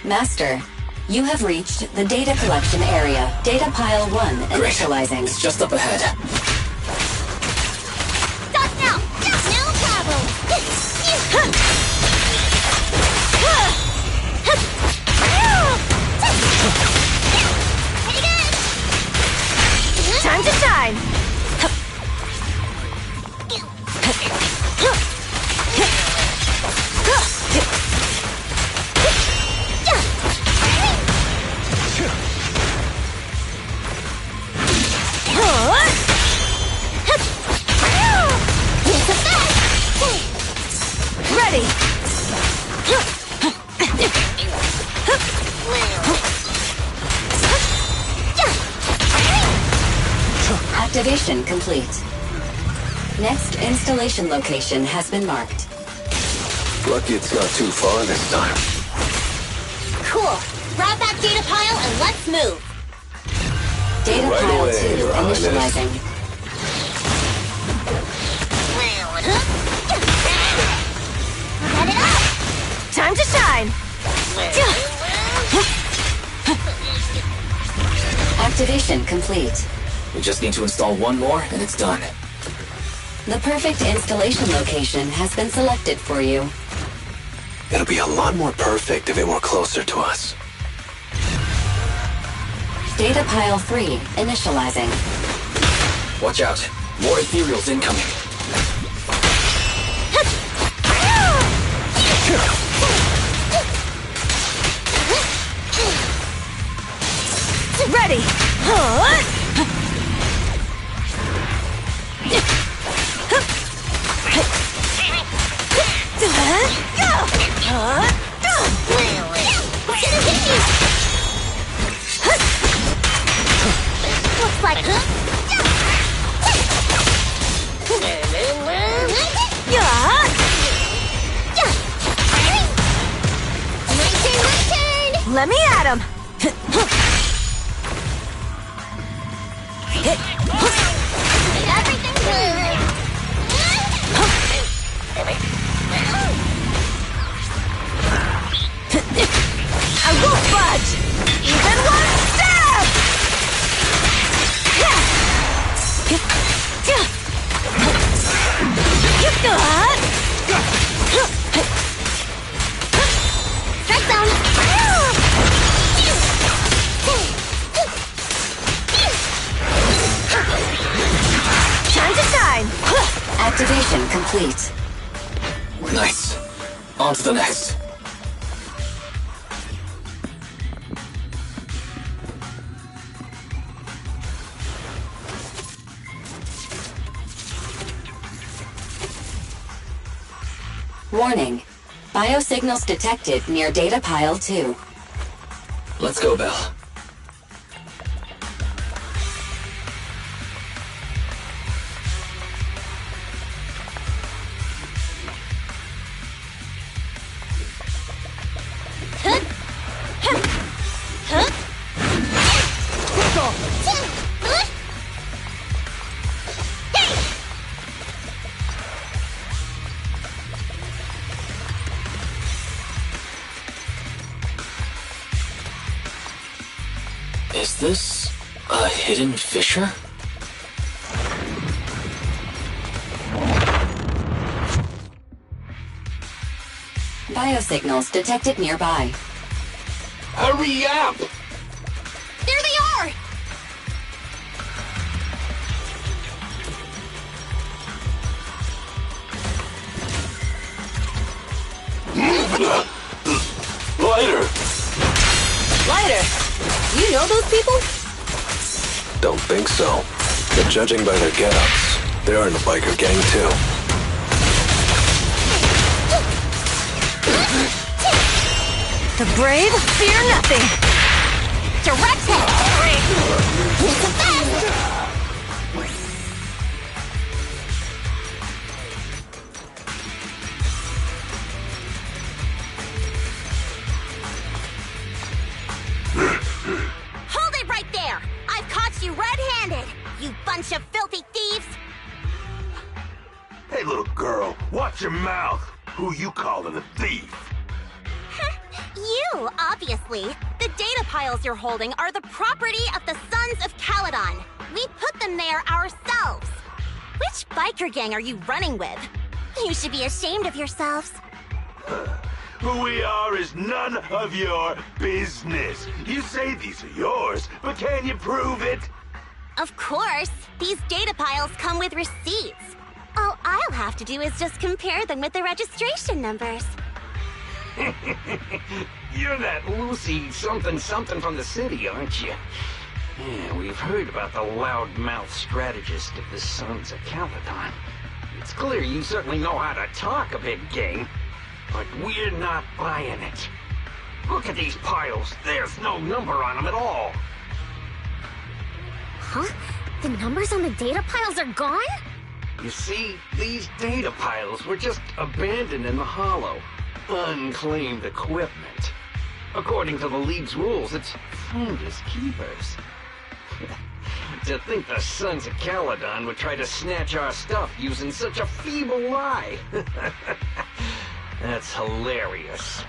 Master, you have reached the data collection area. Data pile 1 initializing. It's just up ahead. Stop now! No problem! Time to shine! Activation complete. Next installation location has been marked. Lucky it's not too far this time. Cool. Grab that data pile and let's move. Data Right pile away, 2 Your Highness. initializing. Set it up! Time to shine! Activation complete. We just need to install one more, and it's done. The perfect installation location has been selected for you. It'll be a lot more perfect if it were closer to us. Data pile 3 initializing. Watch out. More ethereals incoming. Ready! Looks like... My turn! Let me at him! Everything's good! I won't budge! Even one step! Strike zone! Time to shine! Activation complete. Nice. On to the next. Warning. Biosignals detected near data pile 2. Let's go, Belle. Is this a hidden fissure? Biosignals detected nearby. Hurry up! There they are! Lighter! Lighter! You know those people? Don't think so. But judging by their get-ups, they're in the biker gang too. The brave fear nothing! Direct hit! It's the best! Hold it right there! I've caught you red-handed, you bunch of filthy thieves! Hey, little girl, watch your mouth. Who you calling a thief? You, obviously. The data piles you're holding are the property of the Sons of Caledon. We put them there ourselves. Which biker gang are you running with? You should be ashamed of yourselves. Who we are is none of your business. You say these are yours, but can you prove it? Of course. These data piles come with receipts. All I'll have to do is just compare them with the registration numbers. You're that Lucy something from the city, aren't you? Yeah, we've heard about the loudmouth strategist of the Sons of Caledon. It's clear you certainly know how to talk a big game, but we're not buying it. Look at these piles. There's no number on them at all. Huh? The numbers on the data piles are gone? You see, these data piles were just abandoned in the hollow. Unclaimed equipment. According to the League's rules, it's finders keepers. To think the Sons of Caledon would try to snatch our stuff using such a feeble lie. That's hilarious.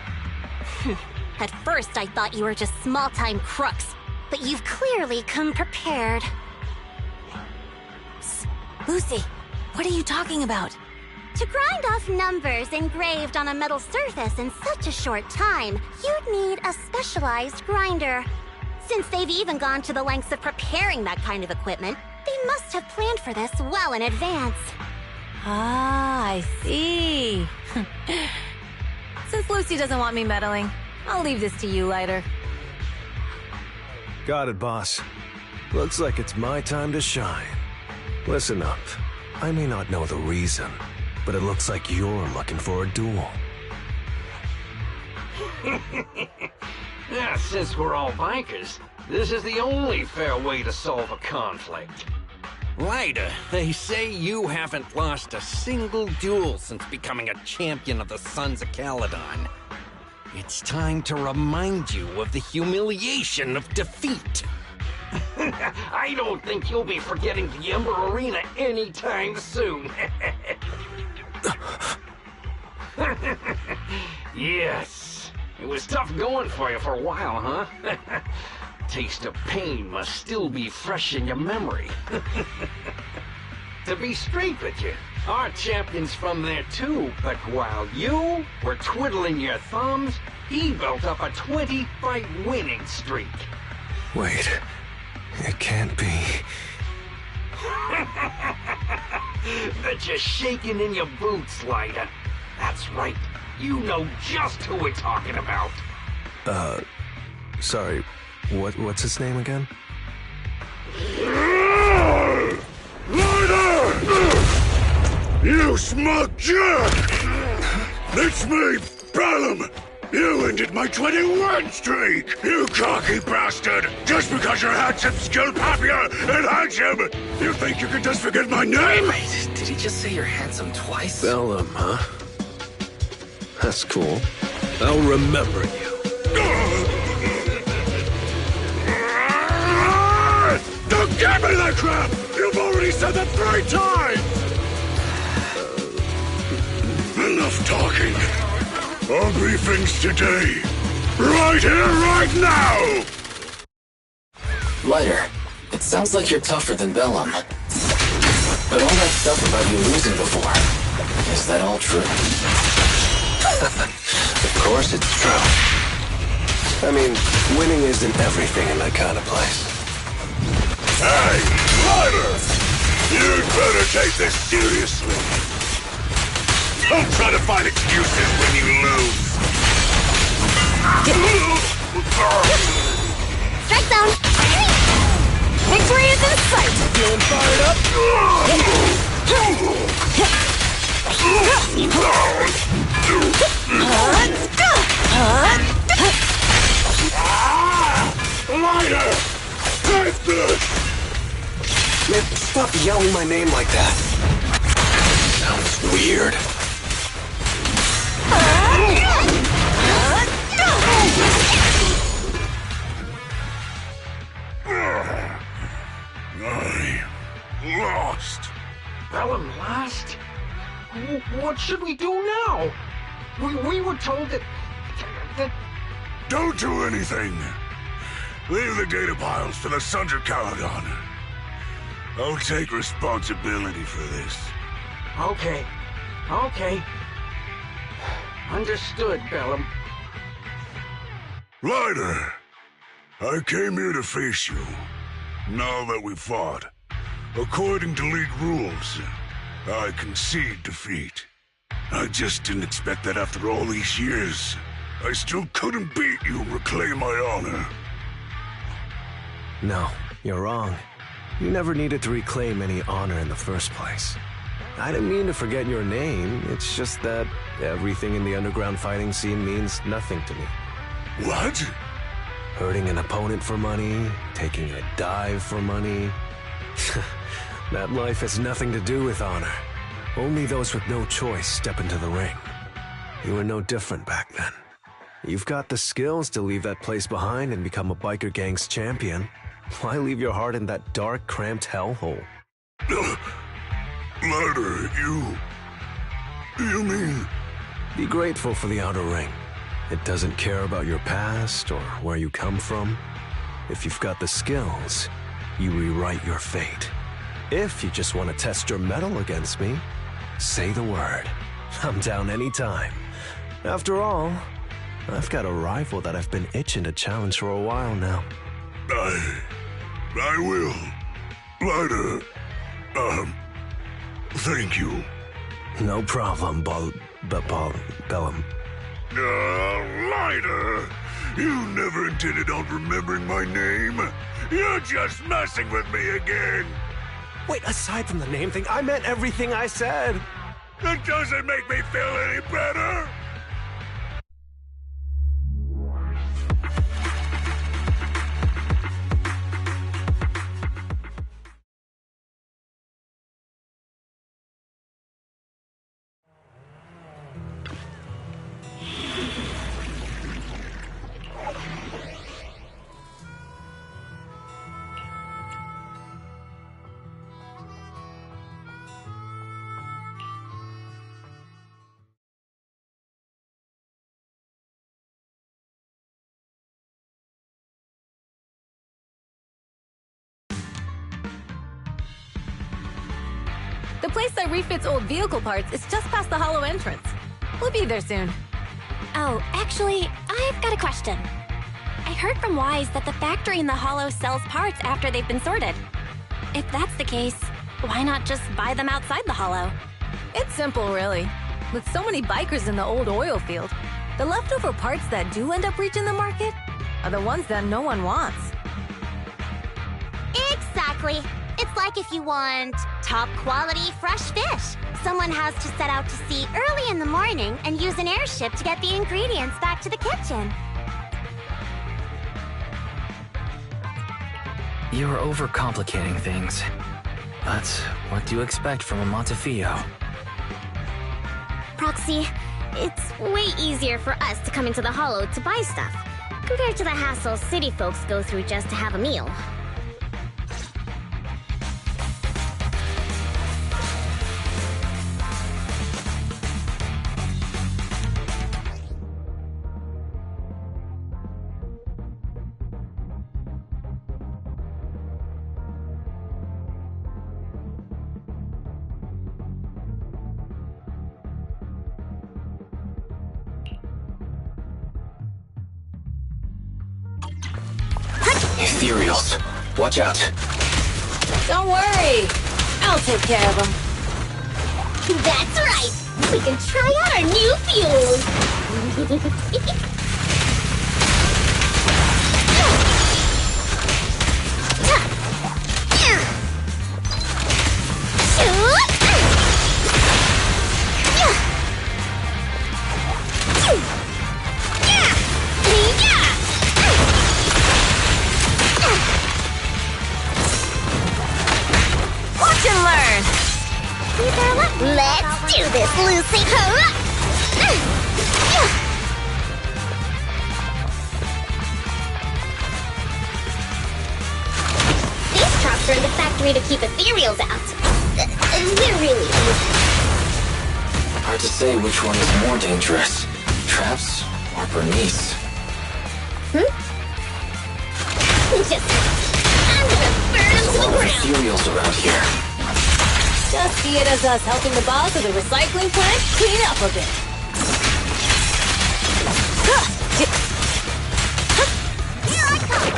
At first, I thought you were just small-time crooks, but you've clearly come prepared. Lucy, what are you talking about? To grind off numbers engraved on a metal surface in such a short time, you'd need a specialized grinder. Since they've even gone to the lengths of preparing that kind of equipment, they must have planned for this well in advance. Ah, I see. Since Lucy doesn't want me meddling, I'll leave this to you, Lighter. Got it, boss. Looks like it's my time to shine. Listen up. I may not know the reason, but it looks like you're looking for a duel. Yeah, since we're all bikers, this is the only fair way to solve a conflict. Lighter, they say you haven't lost a single duel since becoming a champion of the Sons of Caledon. It's time to remind you of the humiliation of defeat. I don't think you'll be forgetting the Ember Arena anytime soon. Yes, it was tough going for you for a while, huh? Taste of pain must still be fresh in your memory. To be straight with you, our champion's from there too, but while you were twiddling your thumbs, he built up a 20-fight winning streak. Wait, it can't be. Bet you're shaking in your boots, Lighter. That's right, you know just who we're talking about. Sorry, what's his name again? Lighter! You smug jerk! It's me, Bellum! You ended my 21 streak! You cocky bastard! Just because you're handsome, skilled, happier, and handsome! You think you can just forget my name? Wait, did he just say you're handsome twice? Bellum, huh? That's cool. I'll remember you. Don't give me that crap! You've already said that 3 times! Enough talking. Our briefings today. Right here, right now! Lighter, it sounds like you're tougher than Bellum. But all that stuff about you losing before, is that all true? Of course it's true. I mean, winning isn't everything in that kind of place. Hey, Lighter! You'd better take this seriously. Don't try to find excuses when you lose. Strike zone! Victory is in sight! Feeling fired up? Lighter! Take this! Man, stop yelling my name like that. Sounds weird. I lost. Bellum lost? What should we do now? We were told that... Don't do anything. Leave the data piles to the Sons of Caledon. I'll take responsibility for this. Okay. Understood, Bellum. Lighter, I came here to face you. Now that we've fought, according to League rules, I concede defeat. I just didn't expect that after all these years, I still couldn't beat you and reclaim my honor. No, you're wrong. You never needed to reclaim any honor in the first place. I didn't mean to forget your name, it's just that everything in the underground fighting scene means nothing to me. What? Hurting an opponent for money, taking a dive for money. That life has nothing to do with honor. Only those with no choice step into the ring. You were no different back then. You've got the skills to leave that place behind and become a biker gang's champion. Why leave your heart in that dark, cramped hellhole? Ladder, you mean... Be grateful for the outer ring. It doesn't care about your past or where you come from. If you've got the skills, you rewrite your fate. If you just want to test your mettle against me, say the word. I'm down anytime. After all, I've got a rival that I've been itching to challenge for a while now. I will. Ladder, thank you. No problem, Bellum. Ladder, you never intended on remembering my name. You're just messing with me again. Wait, aside from the name thing, I meant everything I said. It doesn't make me feel any better. The place that refits old vehicle parts is just past the hollow entrance. We'll be there soon. Oh, actually, I've got a question. I heard from Wise that the factory in the hollow sells parts after they've been sorted. If that's the case, why not just buy them outside the hollow? It's simple, really. With so many bikers in the old oil field, the leftover parts that do end up reaching the market are the ones that no one wants. Exactly. It's like if you want top quality fresh fish. Someone has to set out to sea early in the morning and use an airship to get the ingredients back to the kitchen. You're overcomplicating things. But what do you expect from a Montefiore? Proxy, it's way easier for us to come into the Hollow to buy stuff, compared to the hassle city folks go through just to have a meal. Ethereals, watch out. Don't worry, I'll take care of them. That's right! We can try out our new fuel! Watch and learn! Let's do this, Lucy! These trucks are in the factory to keep ethereals out. We're really easy. Hard to say which one is more dangerous, Traps or Bernice. Just... I'm gonna burn them to the ground! Ethereals around here. Just see it as us helping the boss of the recycling plant clean up a bit. Here I come!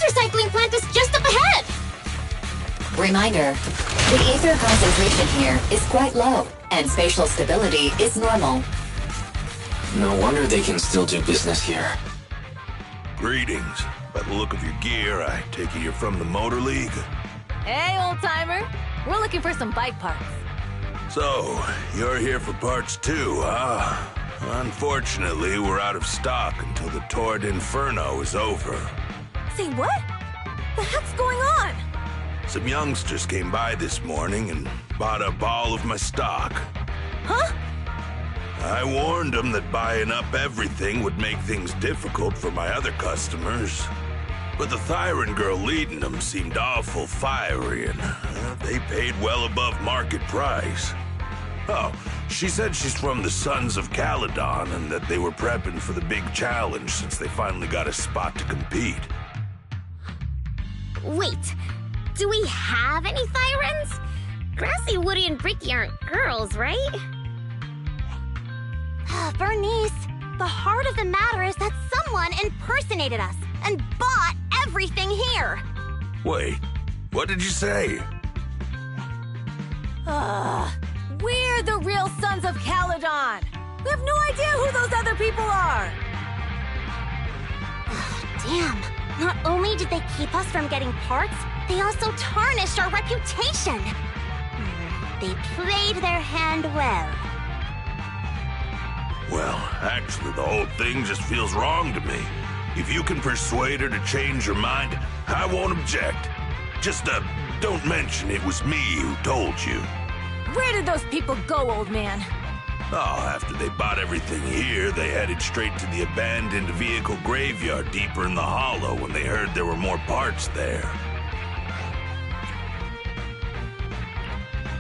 Recycling plant is just up ahead! Reminder, the ether concentration here is quite low, and spatial stability is normal. No wonder they can still do business here. Greetings. By the look of your gear, I take it you're from the Motor League? Hey, old-timer. We're looking for some bike parts. So, you're here for parts too, huh? Unfortunately, we're out of stock until the Tour d'Inferno is over. Say what? The heck's going on? Some youngsters came by this morning and bought up all of my stock. Huh? I warned them that buying up everything would make things difficult for my other customers. But the Thyron girl leading them seemed awful fiery, and they paid well above market price. Oh, she said she's from the Sons of Caledon and that they were prepping for the big challenge since they finally got a spot to compete. Wait, do we have any Thyrans? Grassy, Woody, and Bricky aren't girls, right? Bernice, the heart of the matter is that someone impersonated us and bought everything here. Wait, what did you say? We're the real Sons of Caledon. We have no idea who those other people are. Damn. Not only did they keep us from getting parts, they also tarnished our reputation. They played their hand well. Well, actually, the whole thing just feels wrong to me. If you can persuade her to change her mind, I won't object. Just, don't mention it was me who told you. Where did those people go, old man? Oh, after they bought everything here, they headed straight to the abandoned vehicle graveyard deeper in the hollow when they heard there were more parts there.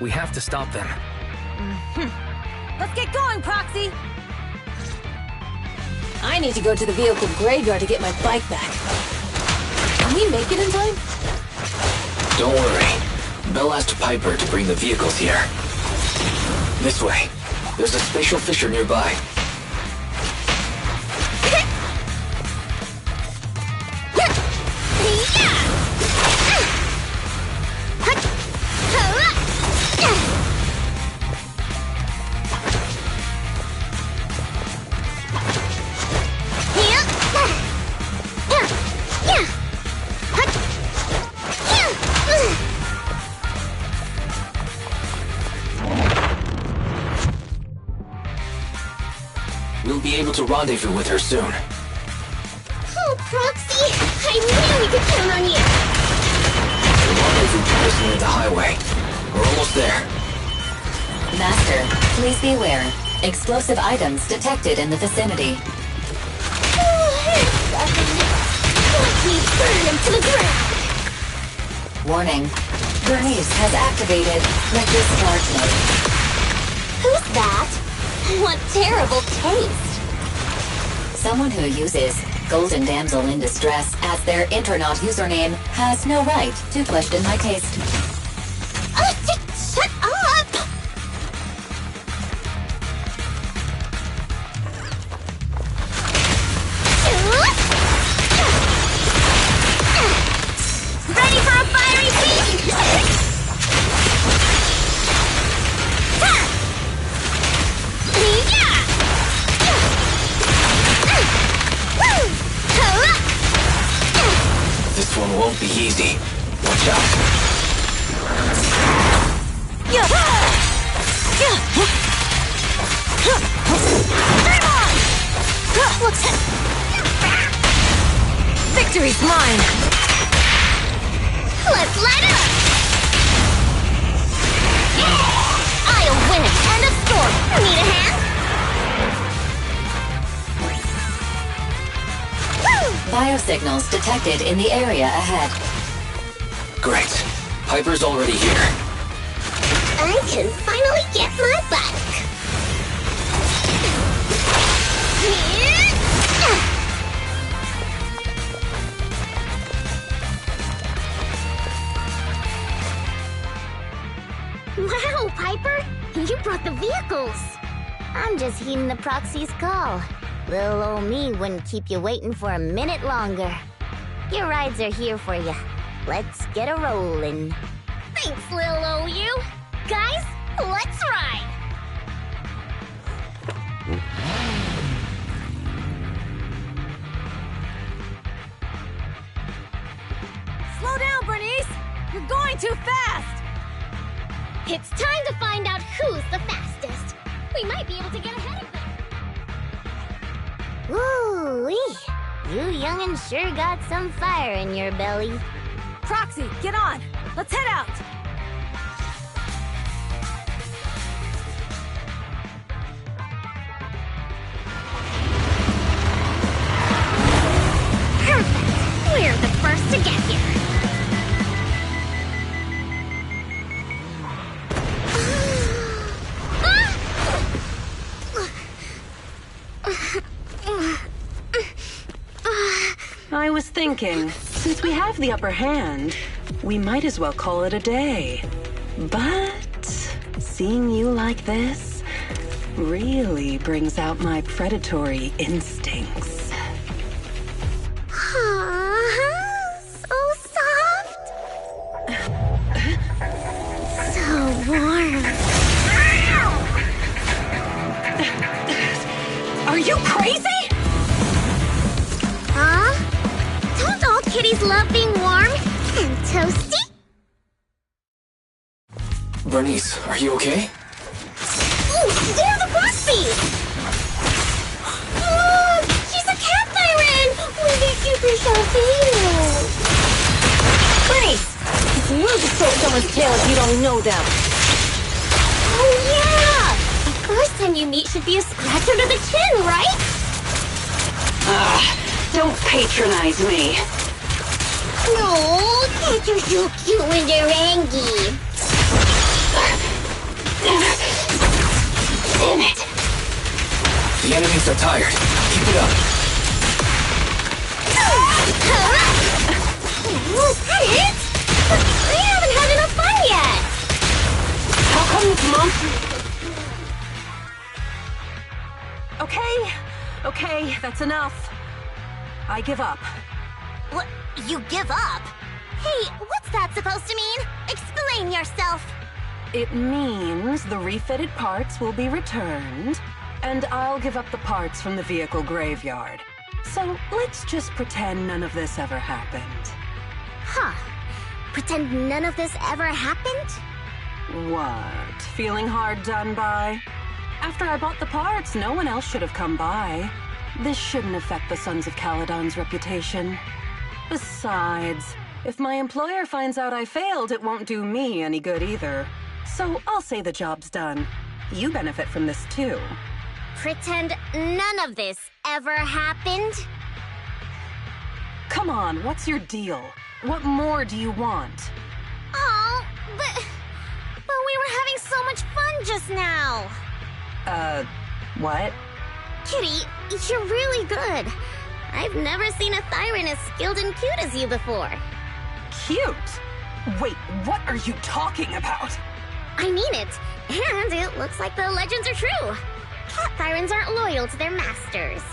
We have to stop them. Let's get going, Proxy! I need to go to the vehicle graveyard to get my bike back. Can we make it in time? Don't worry. Bell asked Piper to bring the vehicles here. This way. There's a spatial fissure nearby. We'll be able to rendezvous with her soon. Oh, Proxy! I knew we could count on you! The rendezvous point is near the highway. We're almost there. Master, please beware. Explosive items detected in the vicinity. Let me burn him to the ground! Warning. Bernice has activated discharge mode. Who's that? What terrible taste! Someone who uses Golden Damsel in Distress as their Internaut username has no right to question my taste. Shut up! Ready for a fiery feast? This one won't be easy. Watch out. Victory's mine! Let's light up! I'll win it! End of story! Need a hand? Biosignals detected in the area ahead. Great. Piper's already here. I can finally get my bike. Wow, Piper! You brought the vehicles! I'm just heeding the Proxy's call. Little old me wouldn't keep you waiting for a minute longer. Your rides are here for you. Let's get a rollin'. Thanks, little old you. Guys, let's ride! youngin' sure got some fire in your belly. Proxy, get on! Let's head out! Perfect! We're the first to get here. I was thinking, since we have the upper hand, we might as well call it a day. But seeing you like this really brings out my predatory instincts. So soft. So warm. Are you crazy? Huh? Don't all kitties love being warm and toasty? Bernice, are you okay? Ooh, they're the Proxies! Oh, she's a cat siren! With a super sharp Bernice! It's rude to stroke someone's tail if you don't know them. Oh yeah! The first time you meet should be a scratch under the chin, right? Don't patronize me. No, cats are so cute when they're angry. Damn it! The enemies are tired. Keep it up. Was that it? We haven't had enough fun yet. How come this monster... Okay, that's enough. I give up. What? You give up? Hey, what's that supposed to mean? Explain yourself. It means the refitted parts will be returned, and I'll give up the parts from the vehicle graveyard. So let's just pretend none of this ever happened. Huh. Pretend none of this ever happened? What? Feeling hard done by? After I bought the parts, no one else should have come by. This shouldn't affect the Sons of Caledon's reputation. Besides, if my employer finds out I failed, it won't do me any good either. So I'll say the job's done. You benefit from this too. Pretend none of this ever happened? Come on, what's your deal? What more do you want? Oh, but we were having so much fun just now. What? Kitty, you're really good. I've never seen a Thyran as skilled and cute as you before. Cute? Wait, what are you talking about? I mean it. And it looks like the legends are true. Cat Thyrans aren't loyal to their masters.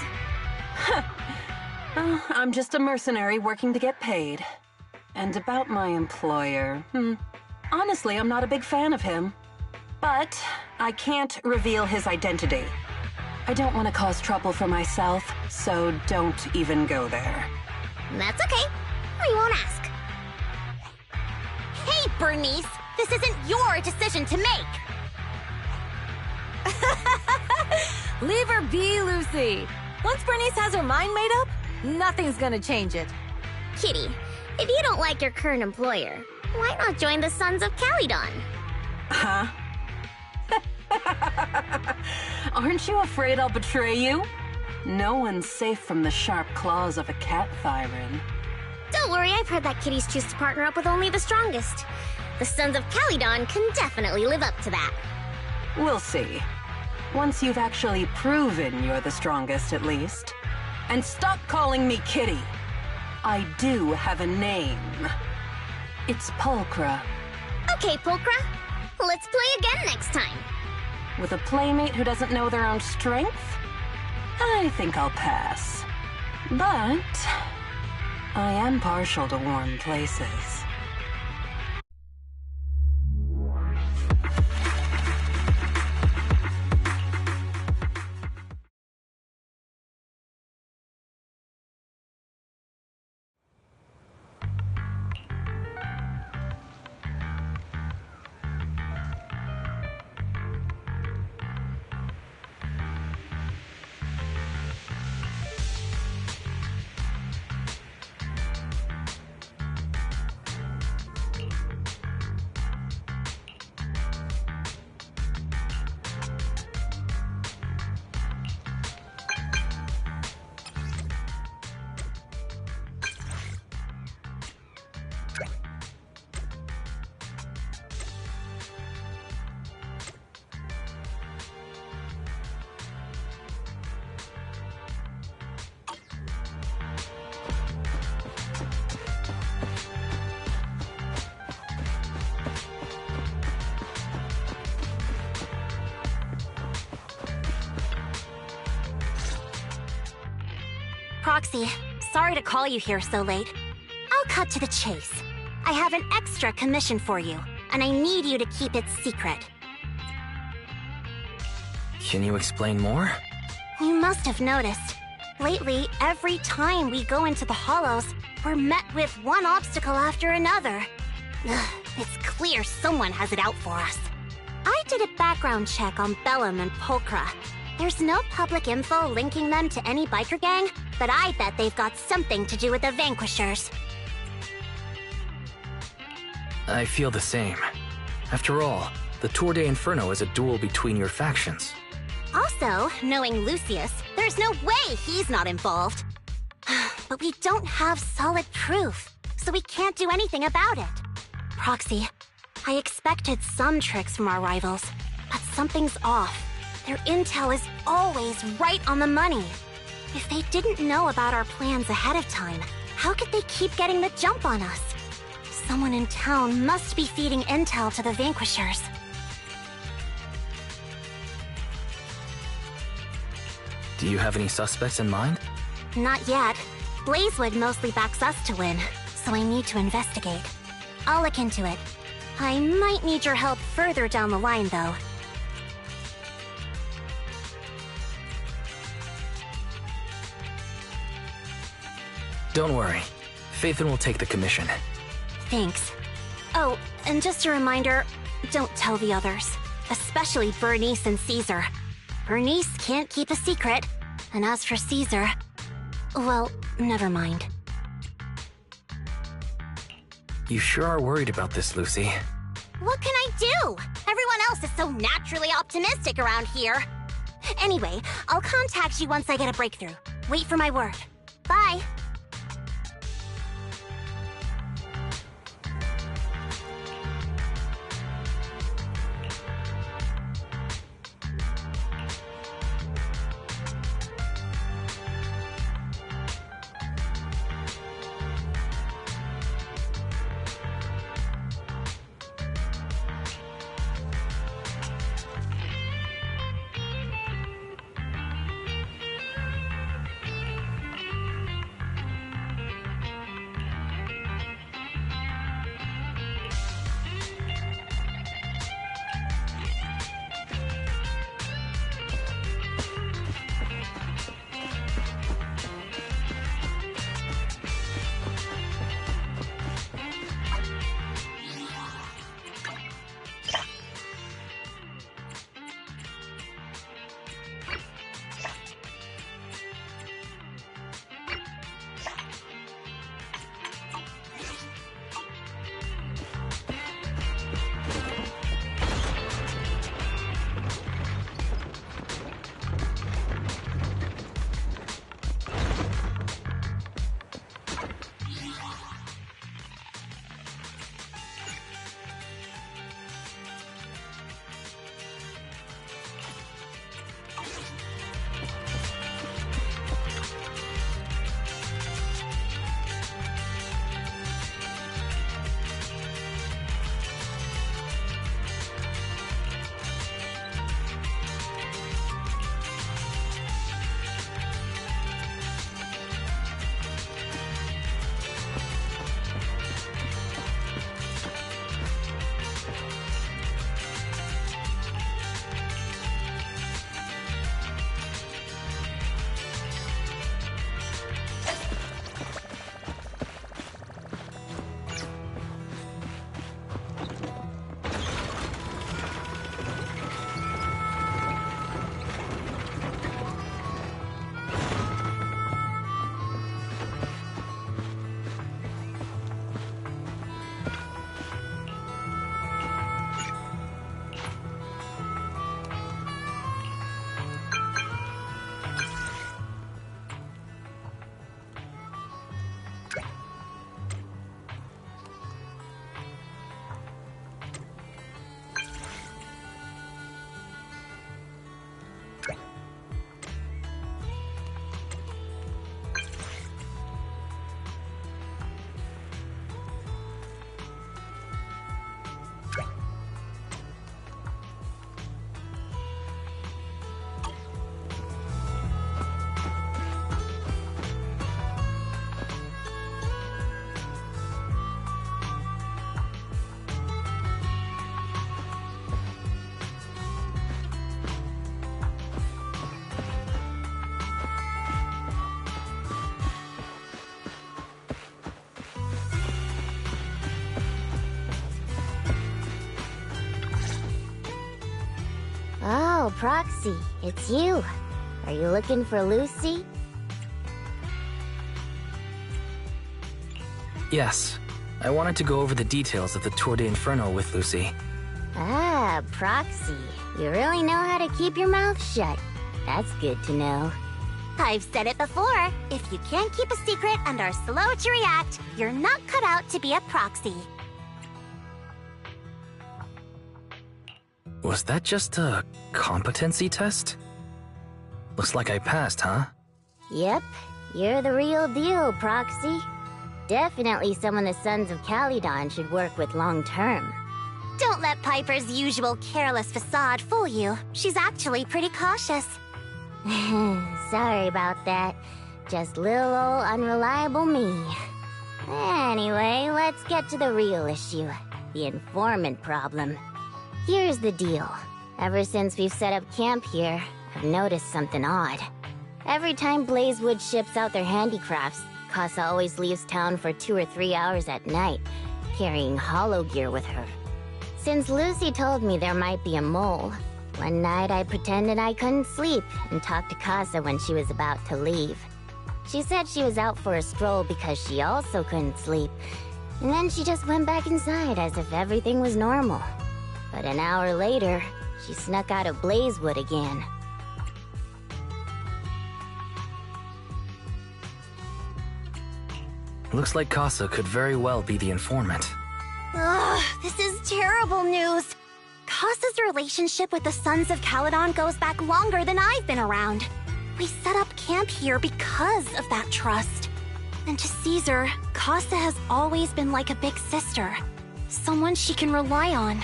I'm just a mercenary working to get paid. And about my employer, honestly, I'm not a big fan of him. But I can't reveal his identity. I don't want to cause trouble for myself, so don't even go there. That's okay. We won't ask. Hey, Bernice! This isn't your decision to make! Leave her be, Lucy. Once Bernice has her mind made up, nothing's gonna change it. Kitty, if you don't like your current employer, why not join the Sons of Caledon? Huh? Aren't you afraid I'll betray you? No one's safe from the sharp claws of a cat Thyran. Don't worry, I've heard that kitties choose to partner up with only the strongest. The Sons of Caledon can definitely live up to that. We'll see. Once you've actually proven you're the strongest, at least. And stop calling me Kitty. I do have a name. It's Pulchra. Okay, Pulchra. Let's play again next time. With a playmate who doesn't know their own strength? I think I'll pass. But I am partial to warm places. Proxy, sorry to call you here so late. I'll cut to the chase. I have an extra commission for you, and I need you to keep it secret. Can you explain more? You must have noticed. Lately, every time we go into the Hollows, we're met with one obstacle after another. Ugh, it's clear someone has it out for us. I did a background check on Bellum and Pulchra. There's no public info linking them to any biker gang, but I bet they've got something to do with the Vanquishers. I feel the same. After all, the Tour de Inferno is a duel between your factions. Also, knowing Lucius, there's no way he's not involved. But we don't have solid proof, so we can't do anything about it. Proxy, I expected some tricks from our rivals, but something's off. Their intel is always right on the money. If they didn't know about our plans ahead of time, how could they keep getting the jump on us? Someone in town must be feeding intel to the Vanquishers. Do you have any suspects in mind? Not yet. Blazewood mostly backs us to win, so I need to investigate. I'll look into it. I might need your help further down the line, though. Don't worry. Phaethon will take the commission. Thanks. Oh, and just a reminder, don't tell the others. Especially Bernice and Caesar. Bernice can't keep a secret. And as for Caesar... well, never mind. You sure are worried about this, Lucy. What can I do? Everyone else is so naturally optimistic around here. Anyway, I'll contact you once I get a breakthrough. Wait for my word. Bye. Oh, Proxy, it's you. Are you looking for Lucy? Yes. I wanted to go over the details of the Tour de Inferno with Lucy. Ah, Proxy. You really know how to keep your mouth shut. That's good to know. I've said it before. If you can't keep a secret and are slow to react, you're not cut out to be a proxy. Was that just a competency test? Looks like I passed, huh? Yep, you're the real deal, Proxy. Definitely someone the Sons of Caledon should work with long-term. Don't let Piper's usual careless facade fool you. She's actually pretty cautious. Sorry about that. Just little old unreliable me. Anyway, let's get to the real issue. The informant problem. Here's the deal. Ever since we've set up camp here, I've noticed something odd. Every time Blazewood ships out their handicrafts, Casa always leaves town for 2 or 3 hours at night, carrying hollow gear with her. Since Lucy told me there might be a mole, one night I pretended I couldn't sleep and talked to Casa when she was about to leave. She said she was out for a stroll because she also couldn't sleep, and then she just went back inside as if everything was normal. But an hour later, she snuck out of Blazewood again. Looks like Casa could very well be the informant. Ugh, this is terrible news. Casa's relationship with the Sons of Caledon goes back longer than I've been around. We set up camp here because of that trust. And to Caesar, Casa has always been like a big sister. Someone she can rely on.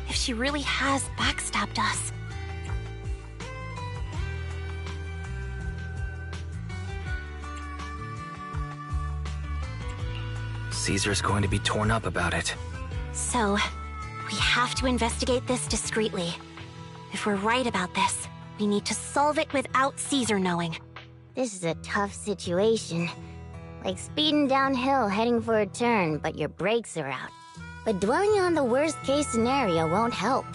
If she really has backstabbed us. Caesar's going to be torn up about it. So, we have to investigate this discreetly. If we're right about this, we need to solve it without Caesar knowing. This is a tough situation. Like speeding downhill heading for a turn, but your brakes are out. But dwelling on the worst-case scenario won't help.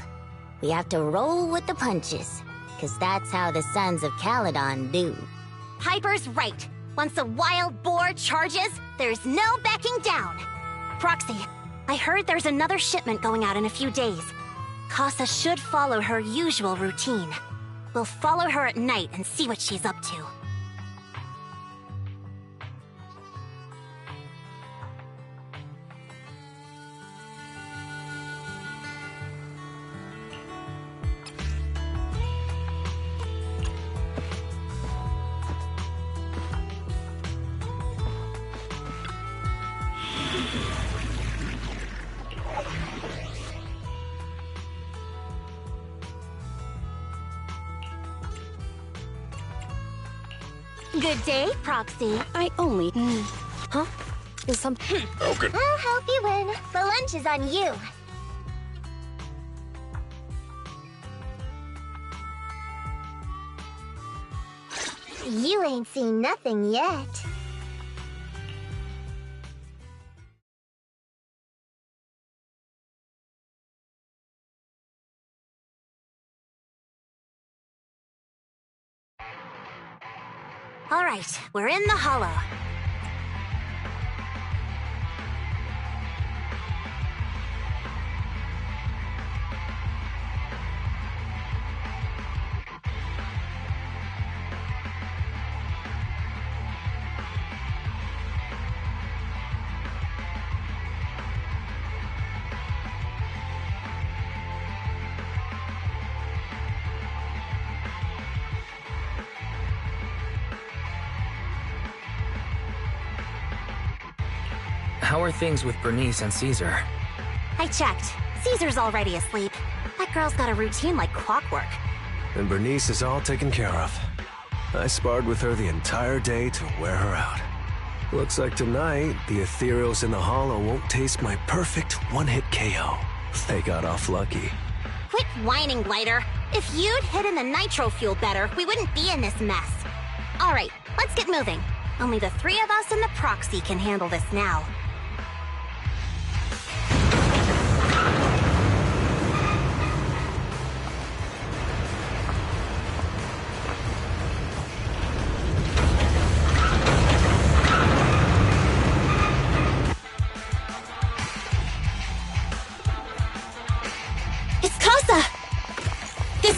We have to roll with the punches, because that's how the Sons of Caledon do. Piper's right. Once a wild boar charges, there's no backing down. Proxy, I heard there's another shipment going out in a few days. Casa should follow her usual routine. We'll follow her at night and see what she's up to. Good day, Proxy. I only... Huh? Is some... Okay. I'll help you win. The lunch is on you. You ain't seen nothing yet. All right, we're in the hollow. How are things with Bernice and Caesar? I checked. Caesar's already asleep. That girl's got a routine like clockwork. And Bernice is all taken care of. I sparred with her the entire day to wear her out. Looks like tonight, the ethereals in the hollow won't taste my perfect one-hit KO. They got off lucky. Quit whining, Lighter. If you'd hidden the nitro fuel better, we wouldn't be in this mess. All right, let's get moving. Only the 3 of us and the Proxy can handle this now.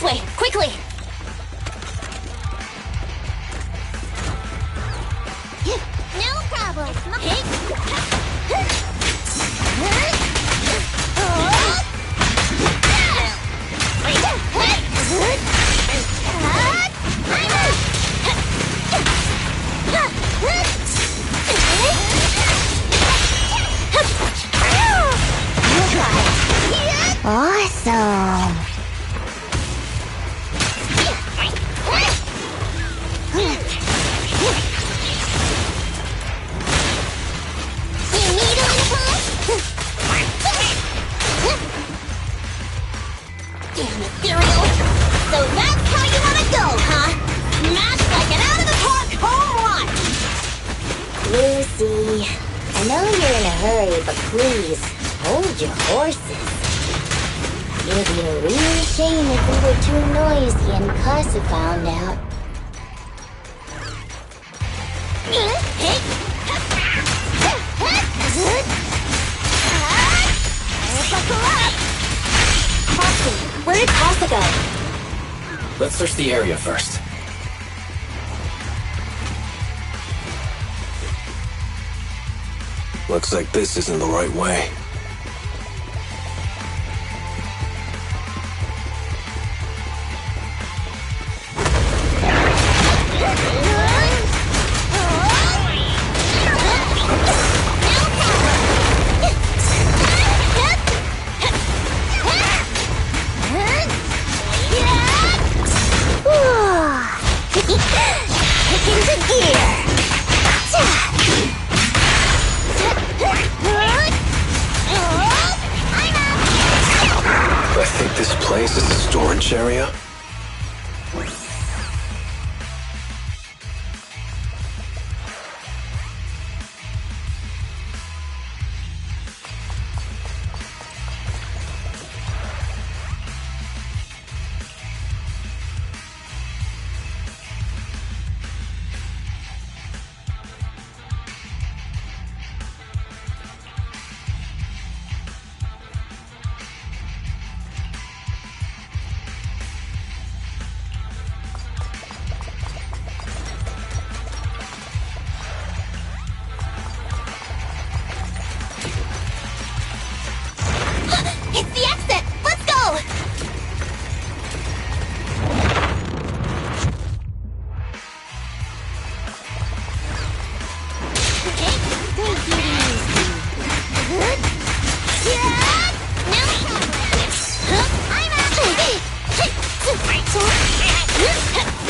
way, quickly! No problem. Awesome. Damn ethereal. So that's how you want to go, huh? Smash like an out-of-the-park home run! Lucy, I know you're in a hurry, but please, hold your horses. It'd be a real shame if we were too noisy and Casa found out. Where did Casa go? Let's search the area first. Looks like this isn't the right way. This is a storage area? It's the exit! Let's go!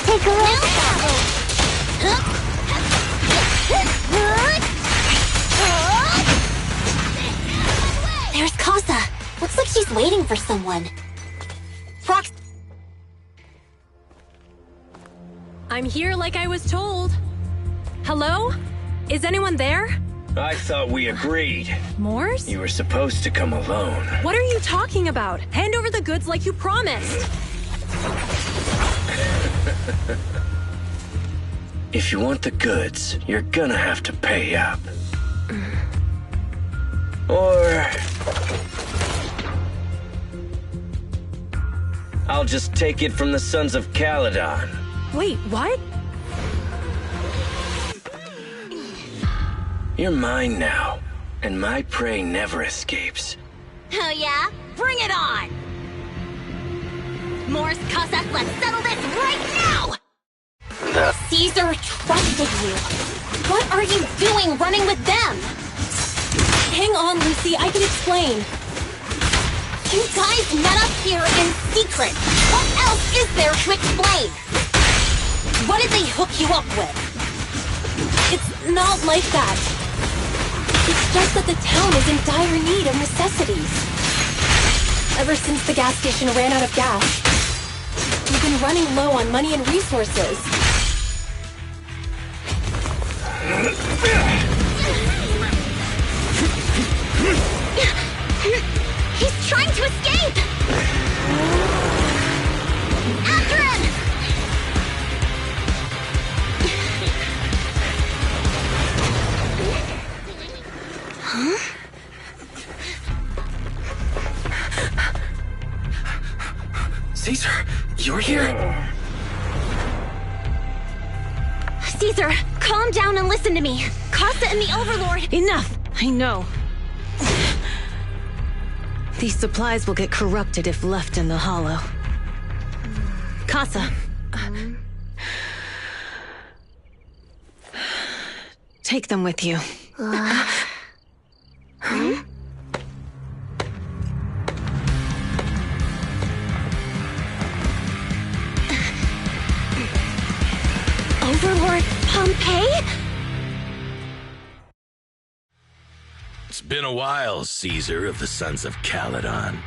Take a look. There's Casa. Looks like she's waiting for someone. Prox... I'm here like I was told. Hello? Is anyone there? I thought we agreed. Morse? You were supposed to come alone. What are you talking about? Hand over the goods like you promised. If you want the goods, you're gonna have to pay up. Or... I'll just take it from the Sons of Caledon. Wait, what? You're mine now, and my prey never escapes. Oh yeah? Bring it on! Morse, Casa, let's settle this right now! Caesar trusted you. What are you doing running with them? Hang on, Lucy, I can explain. You guys met up here in secret. What else is there to explain? What did they hook you up with? It's not like that. It's just that the town is in dire need of necessities. Ever since the gas station ran out of gas, we've been running low on money and resources. He's trying to escape! After him! Huh? Caesar, you're here. Caesar, calm down and listen to me. Casa and the Overlord... Enough! I know. These supplies will get corrupted if left in the hollow. Casa. Take them with you. Overlord Pompeii? It's been a while, Caesar of the Sons of Caledon.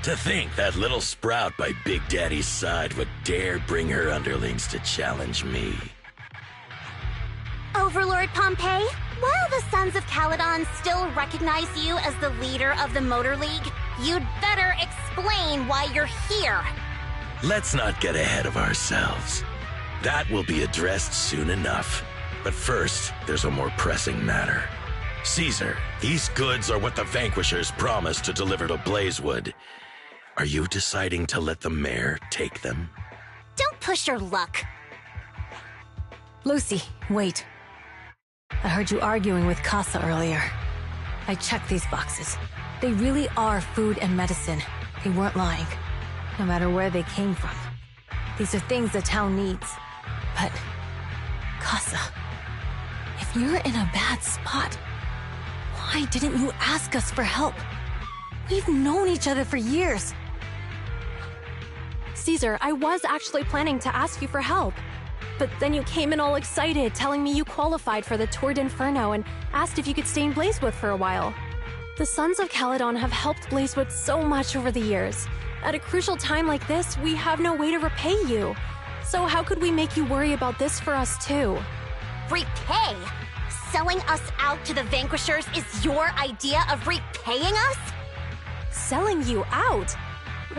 To think that little sprout by Big Daddy's side would dare bring her underlings to challenge me. Overlord Pompeii, while the Sons of Caledon still recognize you as the leader of the Motor League, you'd better explain why you're here. Let's not get ahead of ourselves. That will be addressed soon enough. But first, there's a more pressing matter. Caesar, these goods are what the Vanquishers promised to deliver to Blazewood. Are you deciding to let the mayor take them? Don't push your luck. Lucy, wait. I heard you arguing with Casa earlier. I checked these boxes. They really are food and medicine. They weren't lying, no matter where they came from. These are things the town needs. But, Casa, if you're in a bad spot, why didn't you ask us for help? We've known each other for years. Caesar, I was actually planning to ask you for help. But then you came in all excited, telling me you qualified for the Tour d'Inferno and asked if you could stay in Blazewood for a while. The Sons of Caledon have helped Blazewood so much over the years. At a crucial time like this, we have no way to repay you. So how could we make you worry about this for us too? Repay? Selling us out to the Vanquishers is your idea of repaying us? Selling you out?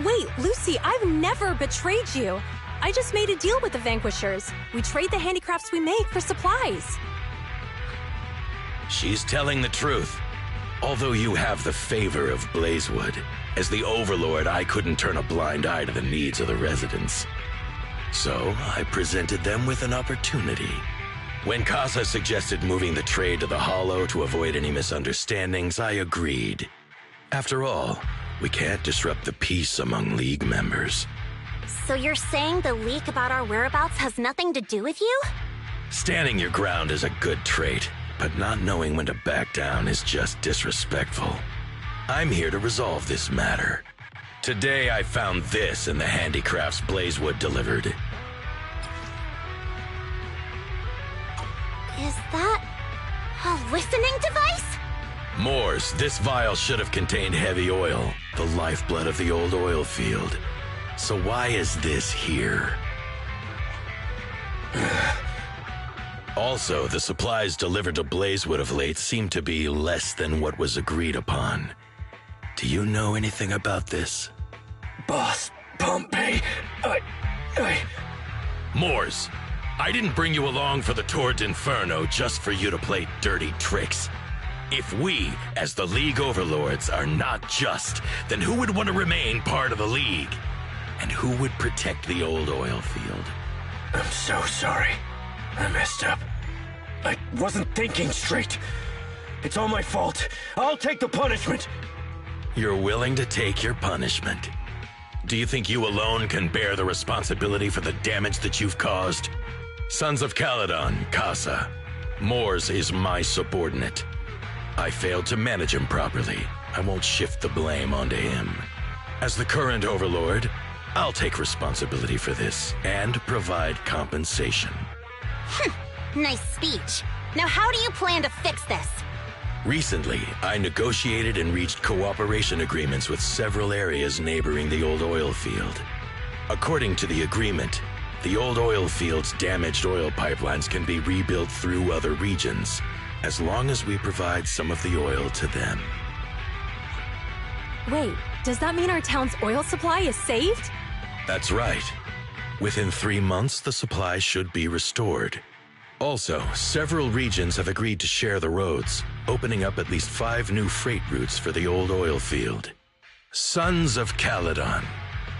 Wait, Lucy, I've never betrayed you. I just made a deal with the Vanquishers. We trade the handicrafts we make for supplies. She's telling the truth. Although you have the favor of Blazewood, as the Overlord, I couldn't turn a blind eye to the needs of the residents. So, I presented them with an opportunity. When Casa suggested moving the trade to the Hollow to avoid any misunderstandings, I agreed. After all, we can't disrupt the peace among League members. So you're saying the leak about our whereabouts has nothing to do with you? Standing your ground is a good trait, but not knowing when to back down is just disrespectful. I'm here to resolve this matter. Today I found this in the handicrafts Blazewood delivered. Is that a listening device? Moors, this vial should have contained heavy oil, the lifeblood of the old oil field. So why is this here? Also, the supplies delivered to Blazewood of late seem to be less than what was agreed upon. Do you know anything about this? Boss, Pompeii, Moors, I didn't bring you along for the Tour d'Inferno just for you to play dirty tricks. If we, as the League Overlords, are not just, then who would want to remain part of the League? And who would protect the old oil field? I'm so sorry. I messed up. I wasn't thinking straight. It's all my fault. I'll take the punishment. You're willing to take your punishment. Do you think you alone can bear the responsibility for the damage that you've caused? Sons of Caledon, Casa. Moors is my subordinate. I failed to manage him properly. I won't shift the blame onto him. As the current Overlord, I'll take responsibility for this and provide compensation. Nice speech. Now how do you plan to fix this? Recently, I negotiated and reached cooperation agreements with several areas neighboring the old oil field. According to the agreement, the old oil field's damaged oil pipelines can be rebuilt through other regions, as long as we provide some of the oil to them. Wait, does that mean our town's oil supply is saved? That's right. Within 3 months, the supply should be restored. Also, several regions have agreed to share the roads, opening up at least 5 new freight routes for the old oil field. Sons of Caledon.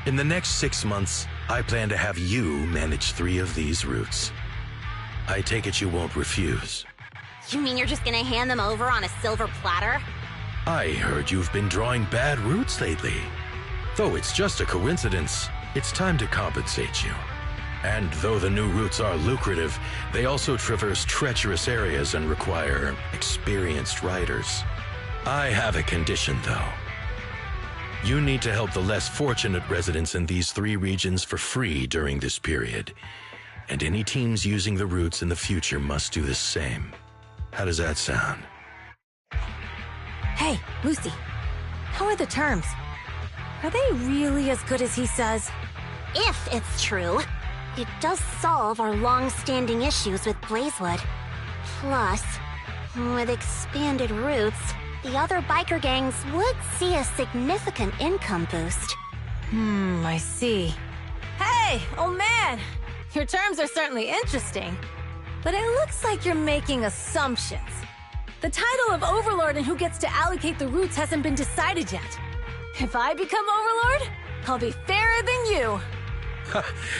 In the next 6 months, I plan to have you manage 3 of these routes. I take it you won't refuse. You mean you're just gonna hand them over on a silver platter? I heard you've been drawing bad routes lately. Though it's just a coincidence, it's time to compensate you. And though the new routes are lucrative, they also traverse treacherous areas and require experienced riders. I have a condition, though. You need to help the less fortunate residents in these 3 regions for free during this period. And any teams using the routes in the future must do the same. How does that sound? Hey, Lucy. How are the terms? Are they really as good as he says? If it's true, it does solve our long-standing issues with Blazewood. Plus, with expanded routes, the other biker gangs would see a significant income boost. I see. Hey, old man! Your terms are certainly interesting, but it looks like you're making assumptions. The title of Overlord and who gets to allocate the routes hasn't been decided yet. If I become Overlord, I'll be fairer than you.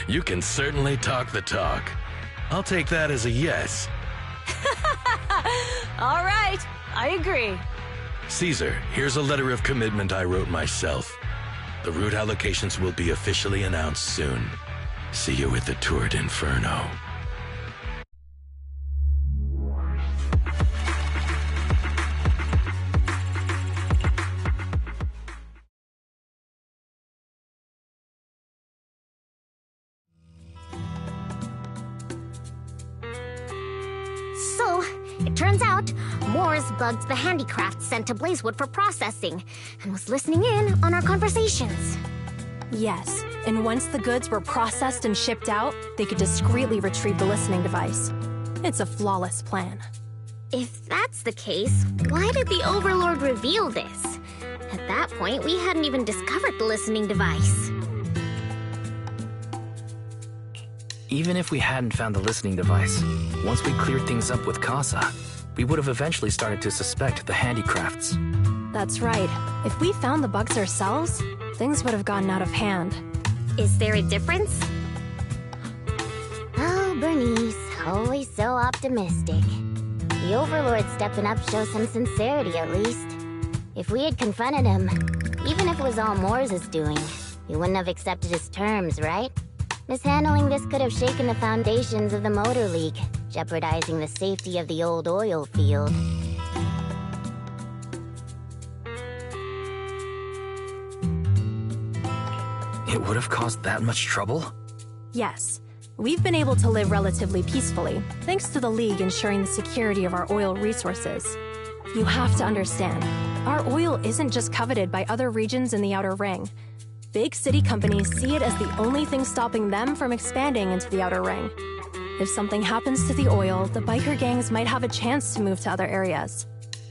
You can certainly talk the talk. I'll take that as a yes. All right, I agree. Caesar, here's a letter of commitment I wrote myself. The route allocations will be officially announced soon. See you at the Tour d'Inferno. So, it turns out, Moores bugged the handicraft sent to Blazewood for processing, and was listening in on our conversations. Yes, and once the goods were processed and shipped out, they could discreetly retrieve the listening device. It's a flawless plan. If that's the case, why did the Overlord reveal this? At that point, we hadn't even discovered the listening device. Even if we hadn't found the listening device, once we cleared things up with Casa, we would have eventually started to suspect the handicrafts. That's right. If we found the bugs ourselves, things would have gotten out of hand. Is there a difference? Oh, Bernice, always so optimistic. The Overlord stepping up shows some sincerity, at least. If we had confronted him, even if it was all Moores' doing, he wouldn't have accepted his terms, right? Mishandling this could have shaken the foundations of the Motor League, jeopardizing the safety of the old oil field. It would have caused that much trouble? Yes. We've been able to live relatively peacefully, thanks to the League ensuring the security of our oil resources. You have to understand, our oil isn't just coveted by other regions in the Outer Ring. Big city companies see it as the only thing stopping them from expanding into the Outer Ring. If something happens to the oil, the biker gangs might have a chance to move to other areas.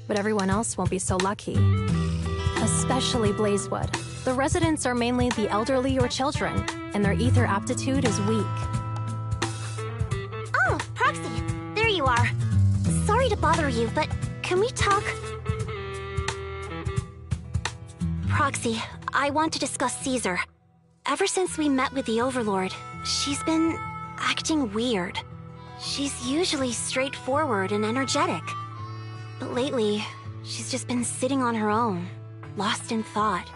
But everyone else won't be so lucky. Especially Blazewood. The residents are mainly the elderly or children, and their ether aptitude is weak. Oh, Proxy, there you are. Sorry to bother you, but can we talk? Proxy, I want to discuss Caesar. Ever since we met with the Overlord, she's been acting weird. She's usually straightforward and energetic. But lately, she's just been sitting on her own, lost in thought.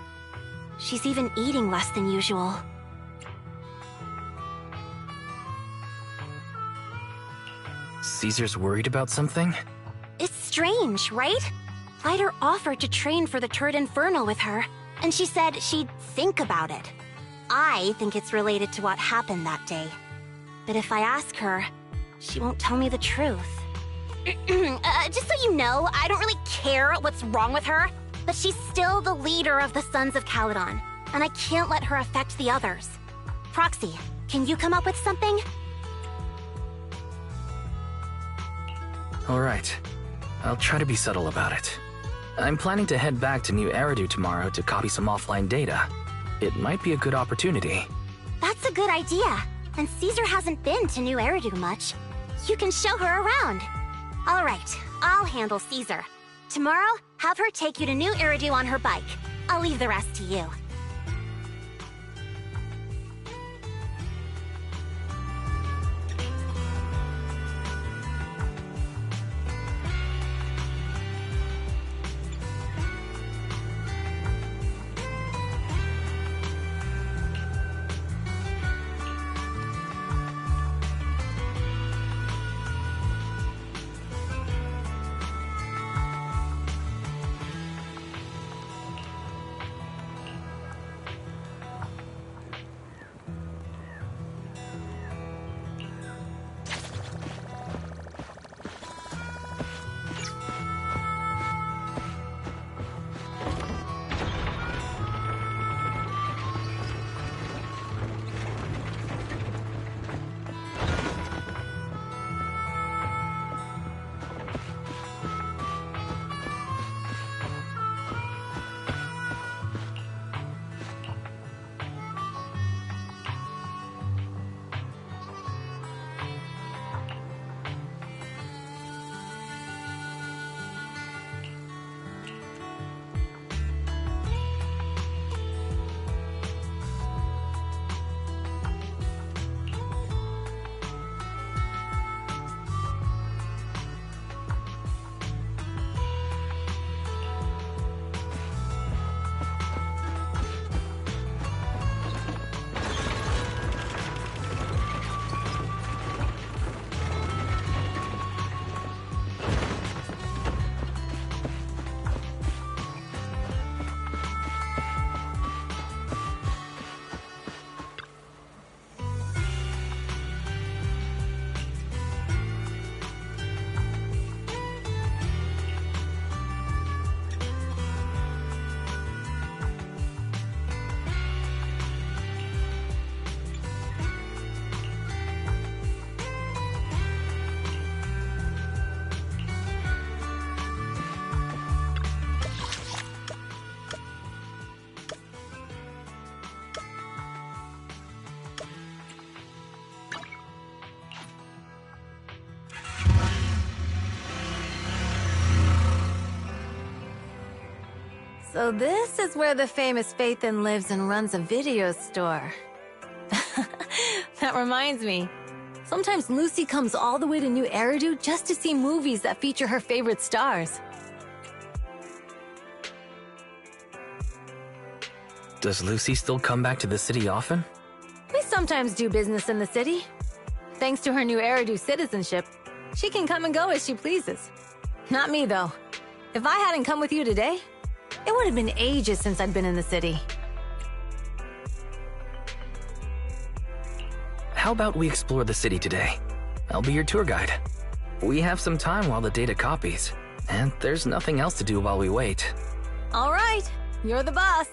She's even eating less than usual. Caesar's worried about something? It's strange, right? Lighter offered to train for the Tour d'Inferno with her, and she said she'd think about it. I think it's related to what happened that day. But if I ask her, she won't tell me the truth. Just so you know, I don't really care what's wrong with her, but she's still the leader of the Sons of Caledon, and I can't let her affect the others. Proxy, can you come up with something? Alright. I'll try to be subtle about it. I'm planning to head back to New Eridu tomorrow to copy some offline data. It might be a good opportunity. That's a good idea. And Caesar hasn't been to New Eridu much. You can show her around. All right, I'll handle Caesar. Tomorrow, have her take you to New Eridu on her bike. I'll leave the rest to you. So this is where the famous Phaethon lives and runs a video store. That reminds me. Sometimes Lucy comes all the way to New Eridu just to see movies that feature her favorite stars. Does Lucy still come back to the city often? We sometimes do business in the city. Thanks to her New Eridu citizenship, she can come and go as she pleases. Not me, though. If I hadn't come with you today, it would have been ages since I'd been in the city. How about we explore the city today? I'll be your tour guide. We have some time while the data copies, and there's nothing else to do while we wait. All right, you're the boss.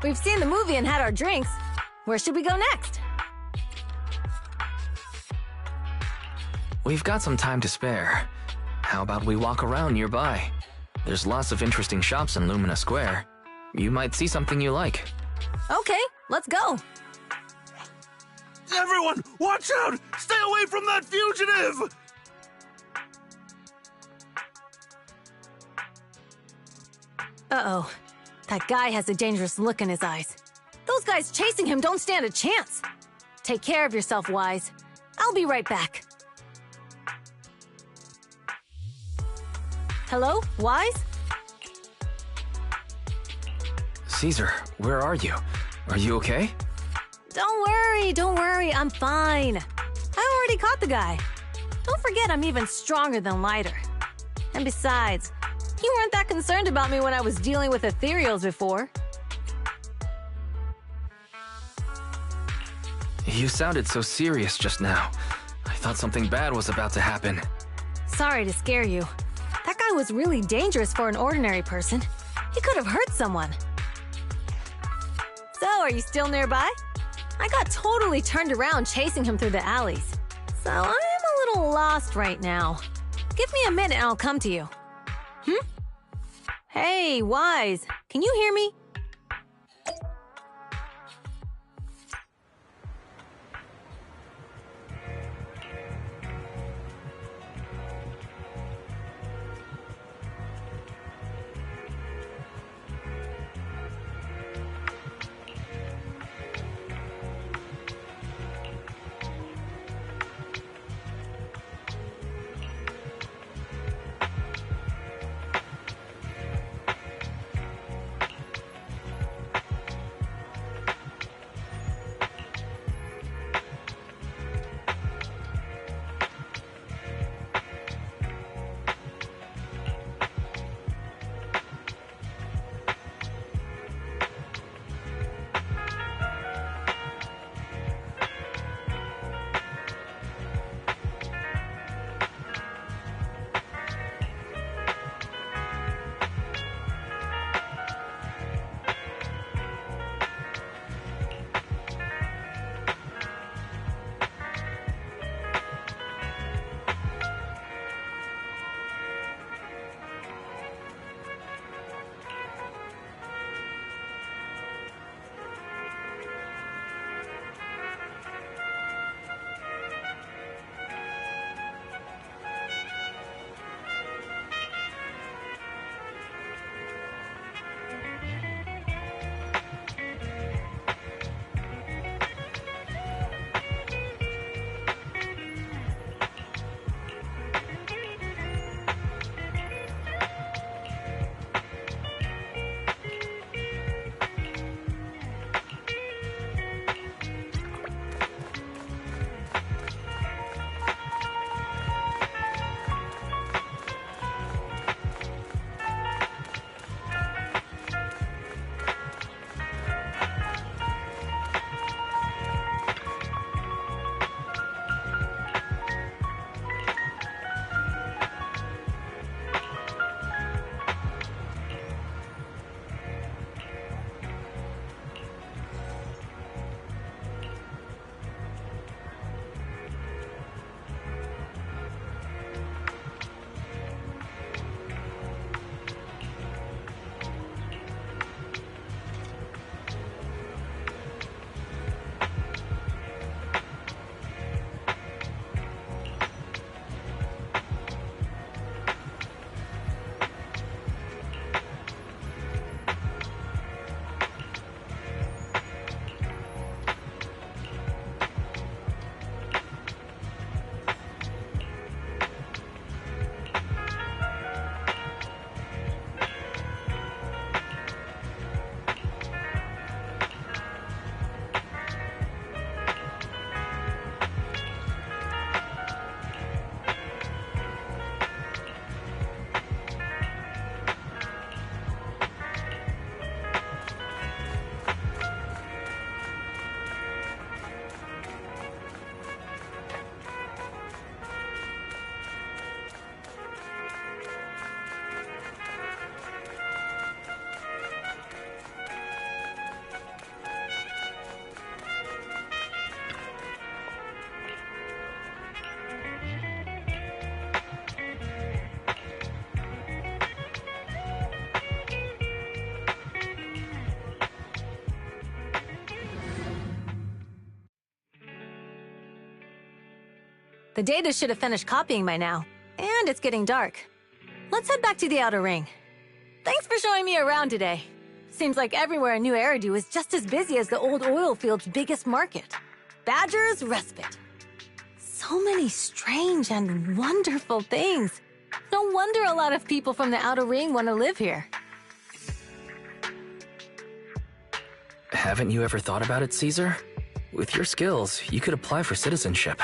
We've seen the movie and had our drinks. Where should we go next? We've got some time to spare. How about we walk around nearby? There's lots of interesting shops in Lumina Square. You might see something you like. Okay, let's go. Everyone, watch out! Stay away from that fugitive! Uh-oh. That guy has a dangerous look in his eyes. Those guys chasing him don't stand a chance. Take care of yourself, Wise. I'll be right back. Hello, Wise? Caesar, where are you? Are you okay? Don't worry, I'm fine. I already caught the guy. Don't forget I'm even stronger than Lighter. And besides, you weren't that concerned about me when I was dealing with ethereals before. You sounded so serious just now. I thought something bad was about to happen. Sorry to scare you. That guy was really dangerous for an ordinary person. He could have hurt someone. So, are you still nearby? I got totally turned around chasing him through the alleys. So, I'm a little lost right now. Give me a minute and I'll come to you. Hey, Wise, can you hear me? The data should have finished copying by now. And it's getting dark. Let's head back to the Outer Ring. Thanks for showing me around today. Seems like everywhere in New Eridu is just as busy as the old oil field's biggest market. Badger's Respite. So many strange and wonderful things. No wonder a lot of people from the Outer Ring want to live here. Haven't you ever thought about it, Caesar? With your skills, you could apply for citizenship.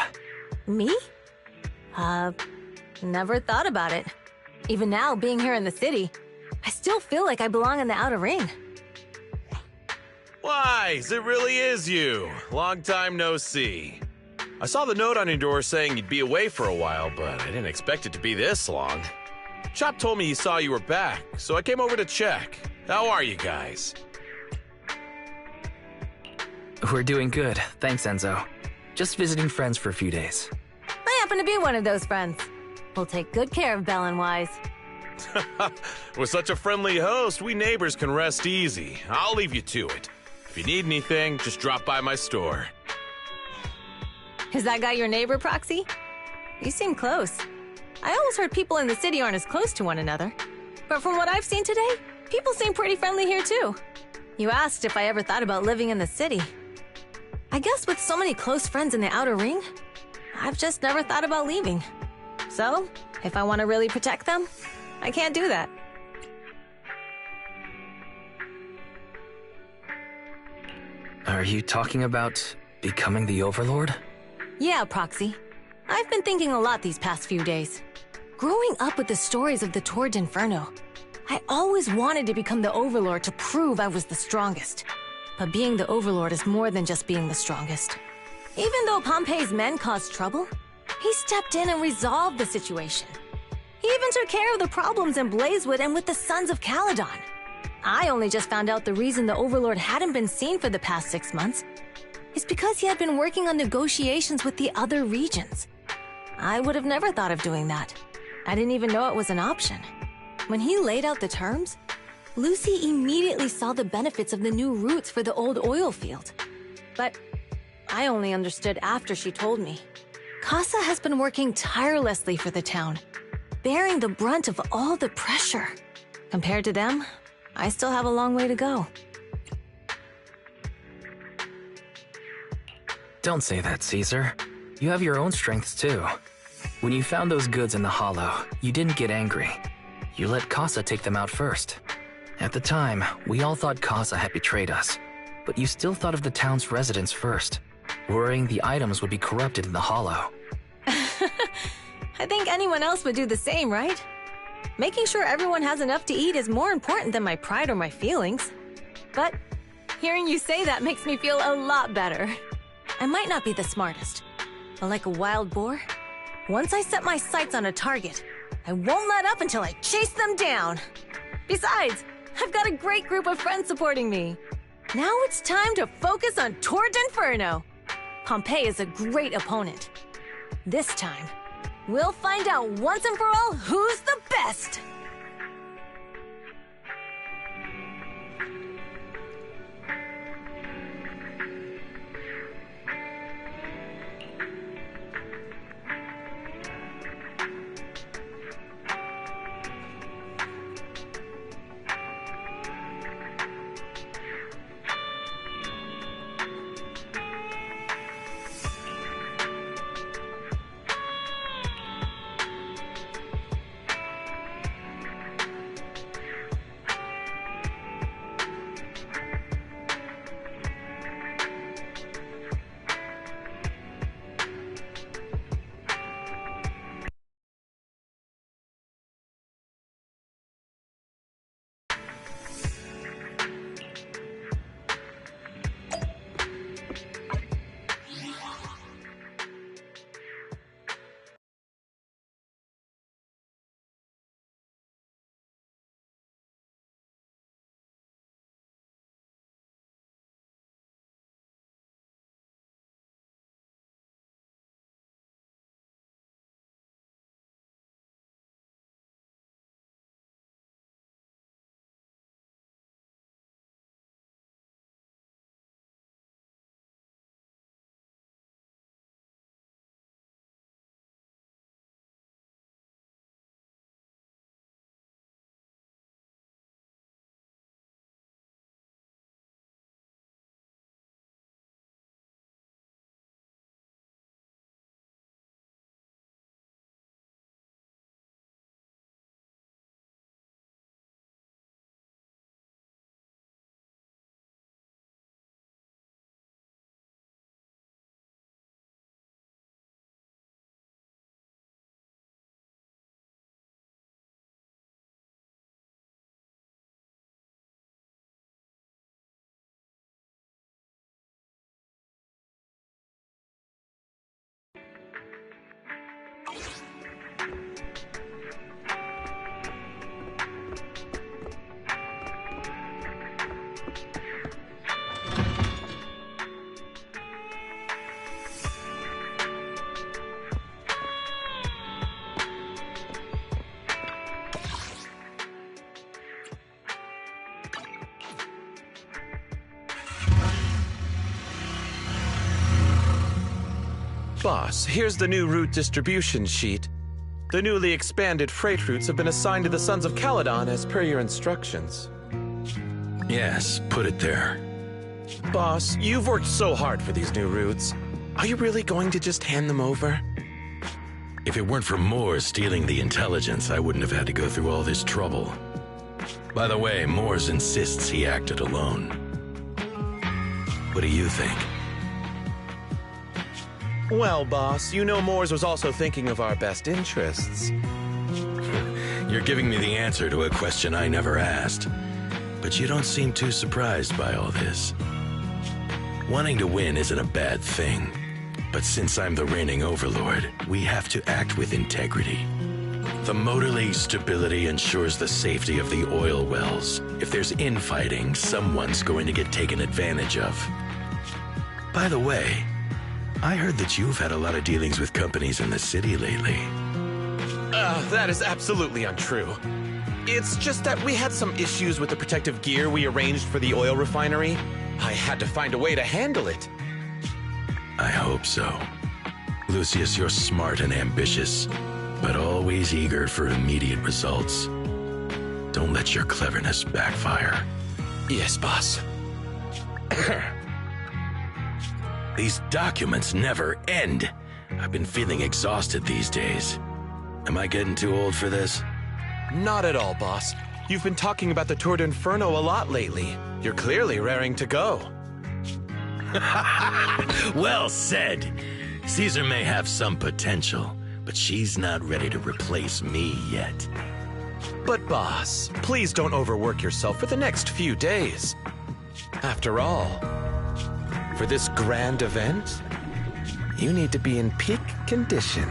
Me? Never thought about it. Even now, being here in the city, I still feel like I belong in the Outer Ring. Wise, it really is you. Long time no see. I saw the note on your door saying you'd be away for a while, but I didn't expect it to be this long. Chop told me he saw you were back, so I came over to check. How are you guys? We're doing good, thanks Enzo. Just visiting friends for a few days. I happen to be one of those friends. We'll take good care of Belle and Wise. With such a friendly host, we neighbors can rest easy. I'll leave you to it. If you need anything, just drop by my store. Is that guy your neighbor, Proxy? You seem close. I always heard people in the city aren't as close to one another. But from what I've seen today, people seem pretty friendly here too. You asked if I ever thought about living in the city. I guess with so many close friends in the Outer Ring, I've just never thought about leaving. So, if I want to really protect them, I can't do that. Are you talking about becoming the Overlord? Yeah, Proxy. I've been thinking a lot these past few days. Growing up with the stories of the Tour d'Inferno, I always wanted to become the Overlord to prove I was the strongest. But being the Overlord is more than just being the strongest. Even though Pompey's men caused trouble, he stepped in and resolved the situation. He even took care of the problems in Blazewood and with the Sons of Caledon. I only just found out the reason the Overlord hadn't been seen for the past 6 months is because he had been working on negotiations with the other regions. I would have never thought of doing that. I didn't even know it was an option. When he laid out the terms, Lucy immediately saw the benefits of the new routes for the old oil field. But I only understood after she told me. Casa has been working tirelessly for the town, bearing the brunt of all the pressure. Compared to them, I still have a long way to go. Don't say that, Caesar. You have your own strengths too. When you found those goods in the Hollow, you didn't get angry. You let Casa take them out first. At the time, we all thought Casa had betrayed us, but you still thought of the town's residents first, worrying the items would be corrupted in the Hollow. I think anyone else would do the same, right? Making sure everyone has enough to eat is more important than my pride or my feelings. But hearing you say that makes me feel a lot better. I might not be the smartest, but like a wild boar, once I set my sights on a target, I won't let up until I chase them down. Besides, I've got a great group of friends supporting me. Now it's time to focus on Tour d'Inferno. Pompey is a great opponent. This time, we'll find out once and for all who's the best! Boss, here's the new route distribution sheet. The newly expanded freight routes have been assigned to the Sons of Caledon as per your instructions. Yes, put it there. Boss, you've worked so hard for these new routes. Are you really going to just hand them over? If it weren't for Moores stealing the intelligence, I wouldn't have had to go through all this trouble. By the way, Moores insists he acted alone. What do you think? Well, boss, you know Moores was also thinking of our best interests. You're giving me the answer to a question I never asked. But you don't seem too surprised by all this. Wanting to win isn't a bad thing. But since I'm the reigning overlord, we have to act with integrity. The Motor League's stability ensures the safety of the oil wells. If there's infighting, someone's going to get taken advantage of. By the way, I heard that you've had a lot of dealings with companies in the city lately. That is absolutely untrue. It's just that we had some issues with the protective gear we arranged for the oil refinery. I had to find a way to handle it. I hope so. Lucius, you're smart and ambitious, but always eager for immediate results. Don't let your cleverness backfire. Yes, boss. These documents never end. I've been feeling exhausted these days. Am I getting too old for this? Not at all, boss. You've been talking about the Tour d'Inferno a lot lately. You're clearly raring to go. Well said. Caesar may have some potential, but she's not ready to replace me yet. But boss, please don't overwork yourself for the next few days. After all, for this grand event, you need to be in peak condition.